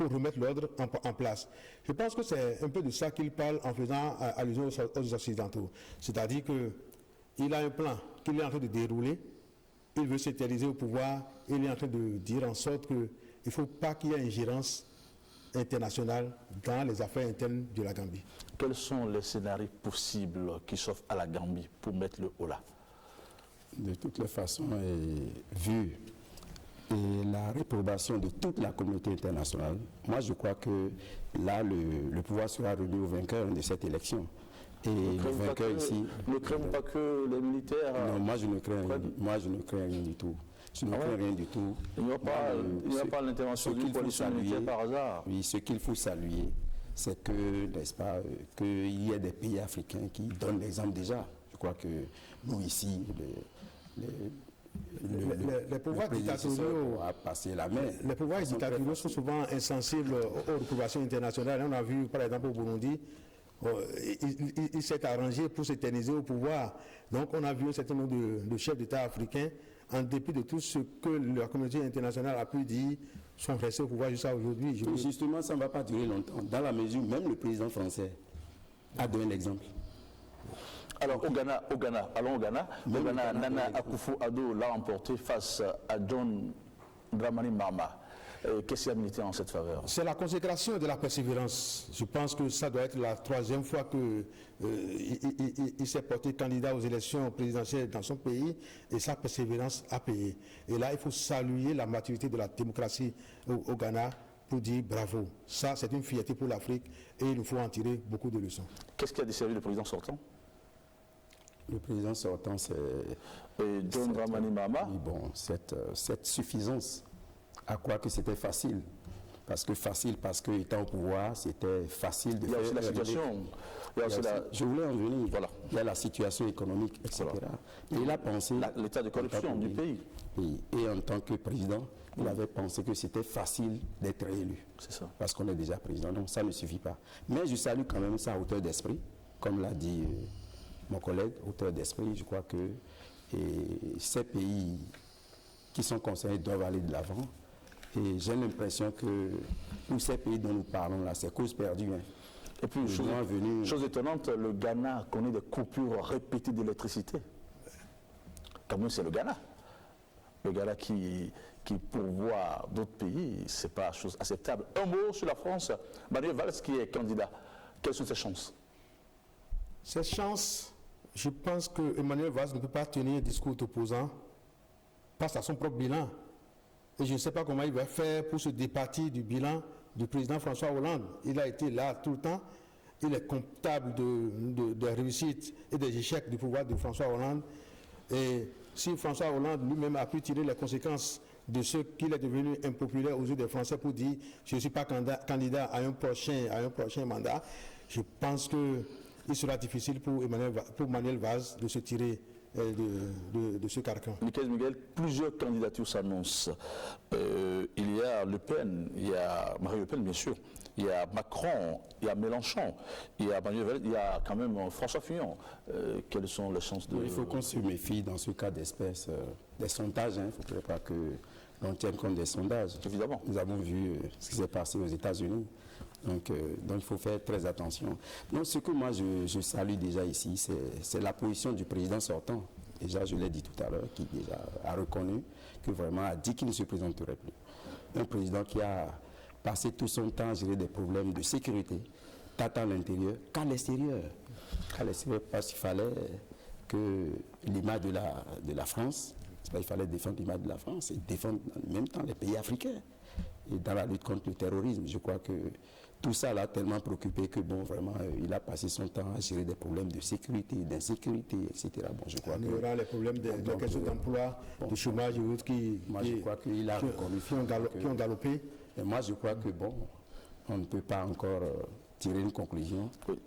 pour remettre l'ordre en place. Je pense que c'est un peu de ça qu'il parle en faisant allusion aux Occidentaux. C'est-à-dire qu'il a un plan qu'il est en train de dérouler, il veut s'éterniser au pouvoir, il est en train de dire en sorte qu'il ne faut pas qu'il y ait ingérence internationale dans les affaires internes de la Gambie. Quels sont les scénarios possibles qui s'offrent à la Gambie pour mettre le holà? De toutes les façons, vu et la réprobation de toute la communauté internationale, moi je crois que là le pouvoir sera remis au vainqueur de cette élection. Et le vainqueur ici... Ne craignent pas que les militaires... Non, moi je ne crains rien du tout. Je ne crains rien du tout. Il n'y a pas l'intervention d'une coalition militaire par hasard. Oui, ce qu'il faut saluer, c'est que, n'est-ce pas, qu'il y ait des pays africains qui donnent l'exemple déjà. Je crois que nous ici, les pouvoirs dictatoriaux les pouvoirs dictatoriaux sont souvent insensibles aux reprobations internationales. On a vu par exemple au Burundi, il s'est arrangé pour s'éterniser au pouvoir. Donc on a vu un certain nombre de chefs d'État africains, en dépit de tout ce que la communauté internationale a pu dire, sont restés au pouvoir jusqu'à aujourd'hui. Justement, ça ne va pas durer longtemps, dans la mesure où même le président français a donné l'exemple. Alors au Ghana, Nana Akufo-Addo l'a emporté face à John Dramani Mahama. Qu'est-ce qui a milité en cette faveur? C'est la consécration de la persévérance. Je pense que ça doit être la troisième fois qu'il s'est porté candidat aux élections présidentielles dans son pays et sa persévérance a payé. Et là, il faut saluer la maturité de la démocratie au Ghana pour dire bravo. Ça, c'est une fierté pour l'Afrique et il nous faut en tirer beaucoup de leçons. Qu'est-ce qui a desservi le président sortant? Le président sortant, c'est John Dramani Mahama. Oui, bon, cette suffisance à croire que c'était facile. Parce que étant au pouvoir, c'était facile de faire... Il y a aussi la situation. Je voulais en venir. Voilà. Il y a la situation économique, etc. Voilà. Et il a pensé... L'état de corruption du pays. Et en tant que président, il avait pensé que c'était facile d'être élu. C'est ça. Parce qu'on est déjà président. Donc ça ne suffit pas. Mais je salue quand même sa hauteur d'esprit. Comme l'a dit mon collègue, hauteur d'esprit. Je crois que ces pays qui sont concernés doivent aller de l'avant. Et j'ai l'impression que tous ces pays dont nous parlons là, c'est cause perdue. Hein. Et puis, chose étonnante, le Ghana connaît des coupures répétées d'électricité. Comme c'est le Ghana. Le Ghana qui pourvoit d'autres pays, ce n'est pas chose acceptable. Un mot sur la France. Manuel Valls qui est candidat. Quelles sont ses chances? Ses chances, je pense que Emmanuel Valls ne peut pas tenir un discours opposant face à son propre bilan. Et je ne sais pas comment il va faire pour se départir du bilan du président François Hollande. Il a été là tout le temps. Il est comptable des réussites et des échecs du pouvoir de François Hollande. Et si François Hollande lui-même a pu tirer les conséquences de ce qu'il est devenu impopulaire aux yeux des Français pour dire je ne suis pas candidat à un prochain mandat, je pense qu'il sera difficile pour Manuel Valls de se tirer de ce carcan. Nickel Miguel, plusieurs candidatures s'annoncent. Il y a Le Pen, il y a Marine Le Pen bien sûr, il y a Macron, il y a Mélenchon, il y a Manuel Valls, il y a quand même François Fillon. Quelles sont les chances de... Il faut qu'on se méfie dans ce cas d'espèce des sondages. Il ne faudrait pas que l'on tienne compte des sondages. Évidemment. Nous avons vu ce qui s'est passé aux États-Unis. Donc il faut faire très attention. Donc ce que moi je salue déjà ici, c'est la position du président sortant. Déjà, je l'ai dit tout à l'heure, qui déjà a reconnu que vraiment a dit qu'il ne se présenterait plus. Un président qui a passé tout son temps à gérer des problèmes de sécurité, tant à l'intérieur qu'à l'extérieur. Parce qu'il fallait que l'image de la France, il fallait défendre l'image de la France et défendre en même temps les pays africains. Et dans la lutte contre le terrorisme, je crois que tout ça l'a tellement préoccupé que bon, vraiment, il a passé son temps à gérer des problèmes de sécurité, d'insécurité, etc. Bon, je crois il y aura les problèmes de question d'emploi, de chômage et autres qui ont galopé. Et moi, je crois que bon, on ne peut pas encore tirer une conclusion. Oui.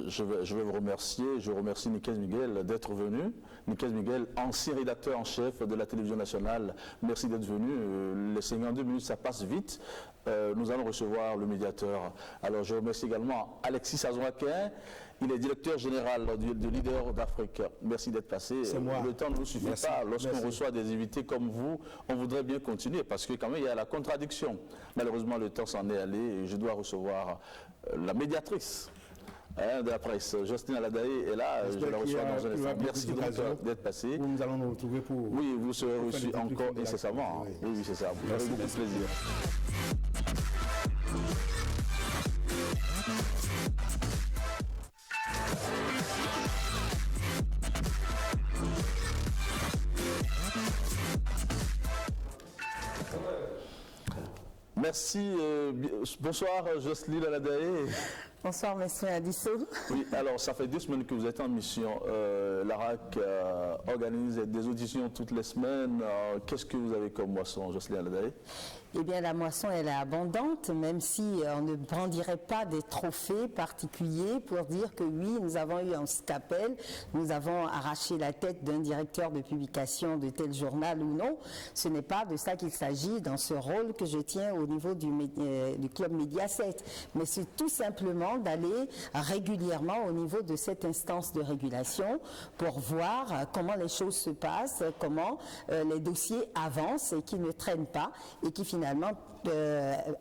Je vais vous remercier. Je remercie Nickel Miguel d'être venu. Nickel Miguel, ancien rédacteur en chef de la télévision nationale. Merci d'être venu. Les 52 minutes, ça passe vite. Nous allons recevoir le médiateur. Alors, je remercie également Alexis Azoaquin Il est directeur général de Leader d'Afrique. Merci d'être passé. C'est moi. Le temps ne nous suffit pas. Lorsqu'on reçoit des invités comme vous, on voudrait bien continuer parce que quand même il y a la contradiction. Malheureusement, le temps s'en est allé et je dois recevoir la médiatrice de la presse, Jocelyne Aladaé, est là, je la reçois dans un instant. Merci d'être passé. Nous allons nous retrouver pour... Oui, vous serez reçu encore incessamment. Oui, c'est ça. Vous aurez beaucoup de plaisir. Merci. Bonsoir, Jocelyne Aladaé. Bonsoir, monsieur Adisso. Oui, alors ça fait 2 semaines que vous êtes en mission. L'ARAC organise des auditions toutes les semaines. Qu'est-ce que vous avez comme moisson, Jocelyne Aladaé? Eh bien, la moisson, elle est abondante, même si on ne brandirait pas des trophées particuliers pour dire que oui, nous avons eu un scalpel, nous avons arraché la tête d'un directeur de publication de tel journal ou non. Ce n'est pas de ça qu'il s'agit dans ce rôle que je tiens au niveau du Club Média 7. Mais c'est tout simplement d'aller régulièrement au niveau de cette instance de régulation pour voir comment les choses se passent, comment les dossiers avancent et qui ne traînent pas et qui finalement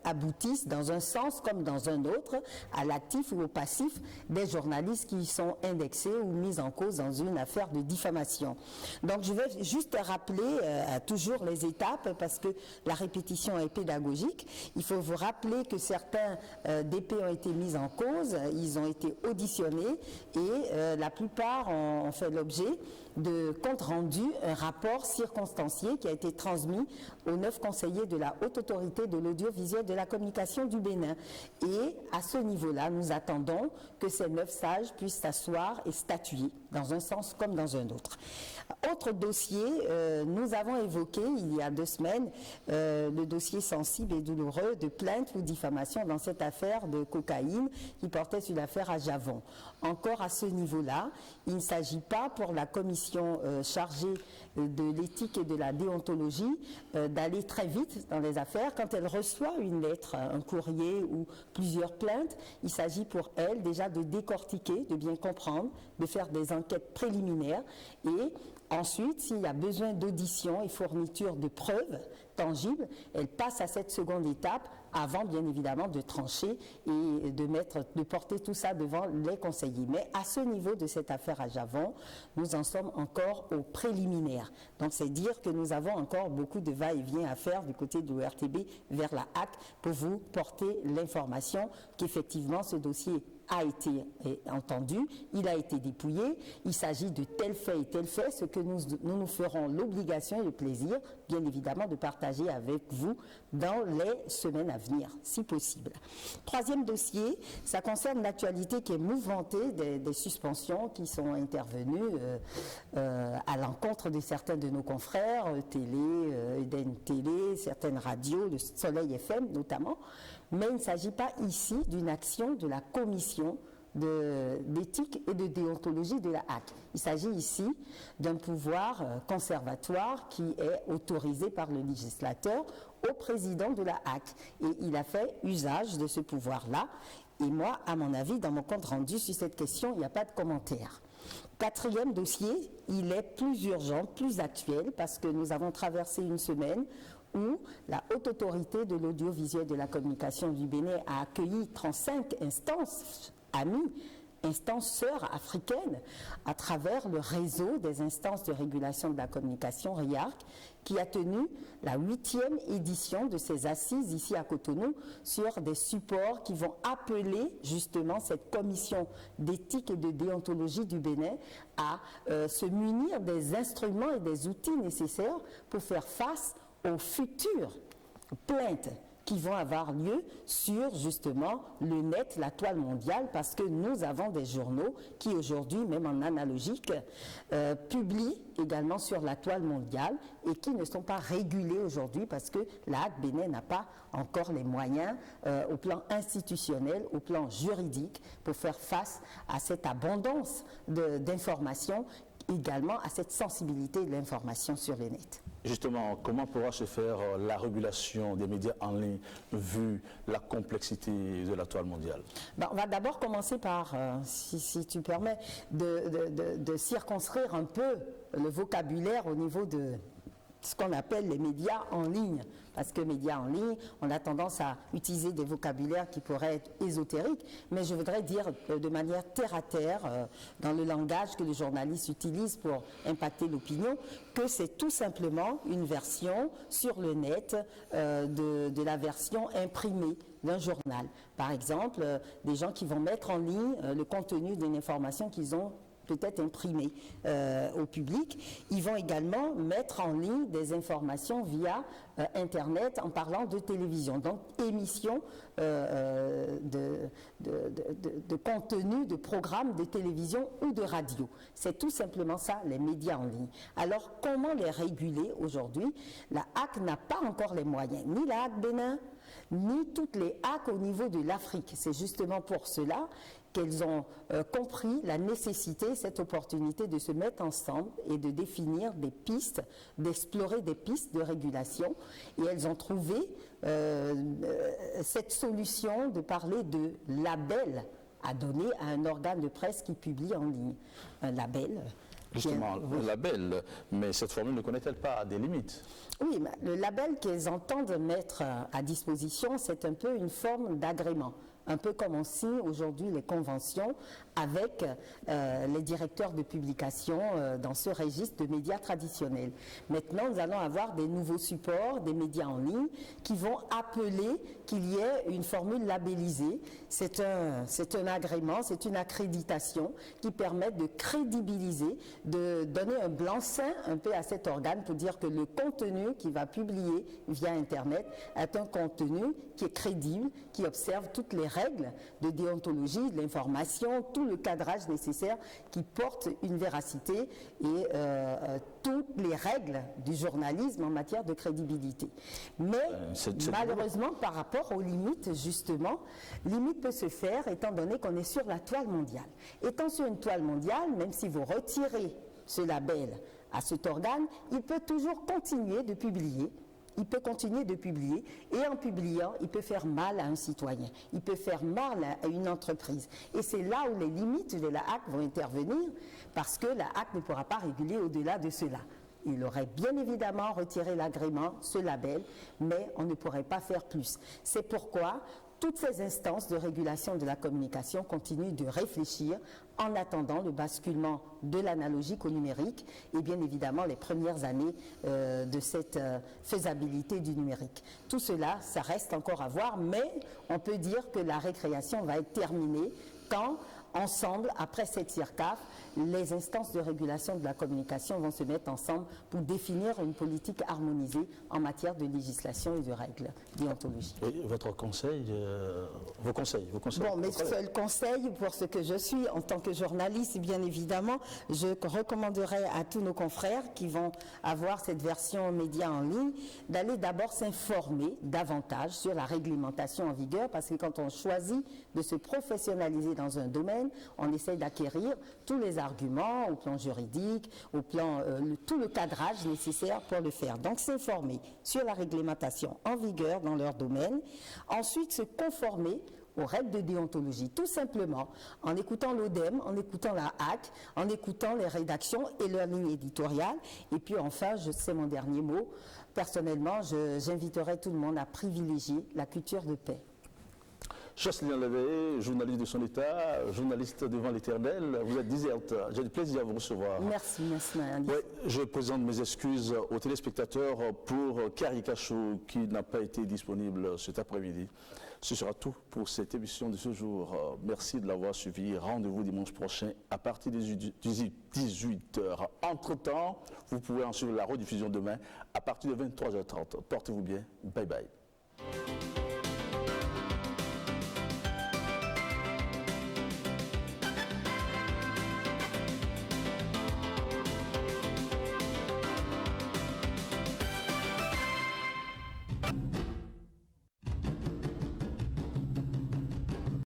aboutissent dans un sens comme dans un autre à l'actif ou au passif des journalistes qui sont indexés ou mis en cause dans une affaire de diffamation. Donc je vais juste rappeler toujours les étapes parce que la répétition est pédagogique. Il faut vous rappeler que certains DP ont été mis en cause, ils ont été auditionnés et la plupart ont fait l'objet de compte rendu, un rapport circonstancié qui a été transmis aux 9 conseillers de la Haute Autorité de l'audiovisuel de la communication du Bénin. Et à ce niveau-là, nous attendons que ces 9 sages puissent s'asseoir et statuer dans un sens comme dans un autre. Autre dossier, nous avons évoqué il y a 2 semaines le dossier sensible et douloureux de plainte ou diffamation dans cette affaire de cocaïne qui portait sur l'affaire à Javon. Encore à ce niveau-là, il ne s'agit pas pour la commission chargée de l'éthique et de la déontologie d'aller très vite dans les affaires. Quand elle reçoit une lettre, un courrier ou plusieurs plaintes, il s'agit pour elle déjà de décortiquer, de bien comprendre, de faire des enquêtes préliminaires et ensuite, s'il y a besoin d'audition et fourniture de preuves tangibles, elle passe à cette seconde étape avant, bien évidemment, de trancher et de porter tout ça devant les conseillers. Mais à ce niveau de cette affaire à Javon, nous en sommes encore au préliminaire. Donc, c'est dire que nous avons encore beaucoup de va-et-vient à faire du côté de l'ORTB vers la HAC pour vous porter l'information qu'effectivement, ce dossier a été entendu, il a été dépouillé, il s'agit de tel fait et tel fait, ce que nous ferons l'obligation et le plaisir, bien évidemment, de partager avec vous dans les semaines à venir, si possible. 3e dossier, ça concerne l'actualité qui est mouvementée des suspensions qui sont intervenues à l'encontre de certains de nos confrères, télé, Eden Télé, certaines radios, le Soleil FM notamment, mais il ne s'agit pas ici d'une action de la commission d'éthique et de déontologie de la HAC. Il s'agit ici d'un pouvoir conservatoire qui est autorisé par le législateur au président de la HAC. Et il a fait usage de ce pouvoir-là. Et moi, à mon avis, dans mon compte rendu sur cette question, il n'y a pas de commentaire. 4e dossier, il est plus urgent, plus actuel, parce que nous avons traversé une semaine où la Haute Autorité de l'audiovisuel de la communication du Bénin a accueilli 35 instances amies, instances sœurs africaines, à travers le réseau des instances de régulation de la communication, RIARC, qui a tenu la 8e édition de ces assises ici à Cotonou sur des supports qui vont appeler justement cette commission d'éthique et de déontologie du Bénin à se munir des instruments et des outils nécessaires pour faire face aux futures plaintes qui vont avoir lieu sur justement le net, la toile mondiale, parce que nous avons des journaux qui aujourd'hui, même en analogique, publient également sur la toile mondiale et qui ne sont pas régulés aujourd'hui parce que la HAC Bénin n'a pas encore les moyens au plan institutionnel, au plan juridique pour faire face à cette abondance d'informations, également à cette sensibilité de l'information sur le net. Justement, comment pourra se faire la régulation des médias en ligne vu la complexité de la toile mondiale? On va d'abord commencer par, si tu permets, de circonscrire un peu le vocabulaire au niveau de ce qu'on appelle les médias en ligne. Parce que médias en ligne, on a tendance à utiliser des vocabulaires qui pourraient être ésotériques, mais je voudrais dire de manière terre à terre, dans le langage que les journalistes utilisent pour impacter l'opinion, que c'est tout simplement une version sur le net de la version imprimée d'un journal. Par exemple, des gens qui vont mettre en ligne le contenu d'une information qu'ils ont peut-être imprimé au public. Ils vont également mettre en ligne des informations via Internet en parlant de télévision. Donc, émission de contenu, de programmes de télévision ou de radio. C'est tout simplement ça, les médias en ligne. Alors, comment les réguler aujourd'hui? La HAC n'a pas encore les moyens, ni la HAC Bénin, ni toutes les HAC au niveau de l'Afrique. C'est justement pour cela qu'elles ont compris la nécessité, cette opportunité de se mettre ensemble et de définir des pistes, d'explorer des pistes de régulation. Et elles ont trouvé cette solution de parler de label à donner à un organe de presse qui publie en ligne. Un label. Justement, le label, mais cette formule ne connaît-elle pas des limites? Oui, mais le label qu'elles entendent mettre à disposition, c'est un peu une forme d'agrément. Un peu comme on signe aujourd'hui les conventions avec les directeurs de publication dans ce registre de médias traditionnels. Maintenant, nous allons avoir des nouveaux supports, des médias en ligne, qui vont appeler qu'il y ait une formule labellisée. C'est un agrément, c'est une accréditation qui permet de crédibiliser, de donner un blanc-seing un peu à cet organe pour dire que le contenu qu'il va publier via Internet est un contenu qui est crédible, qui observe toutes les règles de déontologie, de l'information, tout le cadrage nécessaire qui porte une véracité et toutes les règles du journalisme en matière de crédibilité. Mais malheureusement, par rapport aux limites, justement, limite peut se faire étant donné qu'on est sur la toile mondiale. Étant sur une toile mondiale, même si vous retirez ce label à cet organe, il peut toujours continuer de publier. Il peut continuer de publier et en publiant, il peut faire mal à un citoyen, il peut faire mal à une entreprise. Et c'est là où les limites de la HAC vont intervenir parce que la HAC ne pourra pas réguler au-delà de cela. Il aurait bien évidemment retiré l'agrément, ce label, mais on ne pourrait pas faire plus. C'est pourquoi toutes ces instances de régulation de la communication continuent de réfléchir en attendant le basculement de l'analogique au numérique et bien évidemment les premières années de cette faisabilité du numérique. Tout cela, ça reste encore à voir, mais on peut dire que la récréation va être terminée quand, ensemble, après cette CIRCAF, les instances de régulation de la communication vont se mettre ensemble pour définir une politique harmonisée en matière de législation et de règles déontologiques. Et votre conseil, vos conseils Bon, mes seuls conseils pour ce que je suis en tant que journaliste, bien évidemment, je recommanderais à tous nos confrères qui vont avoir cette version média en ligne d'aller d'abord s'informer davantage sur la réglementation en vigueur parce que quand on choisit de se professionnaliser dans un domaine, on essaie d'acquérir tous les arguments au plan juridique, au plan tout le cadrage nécessaire pour le faire. Donc s'informer sur la réglementation en vigueur dans leur domaine, ensuite se conformer aux règles de déontologie, tout simplement en écoutant l'ODEM, en écoutant la HAC, en écoutant les rédactions et leur ligne éditoriale. Et puis enfin, c'est mon dernier mot, personnellement, j'inviterai tout le monde à privilégier la culture de paix. Jocelyne Levé, journaliste de son État, journaliste devant l'Éternel, vous êtes déserte. J'ai du plaisir à vous recevoir. Merci. Oui, je présente mes excuses aux téléspectateurs pour Carrie Cachot qui n'a pas été disponible cet après-midi. Ce sera tout pour cette émission de ce jour. Merci de l'avoir suivi. Rendez-vous dimanche prochain à partir des 18h. Entre-temps, vous pouvez en suivre la rediffusion demain à partir de 23h30. Portez-vous bien. Bye bye.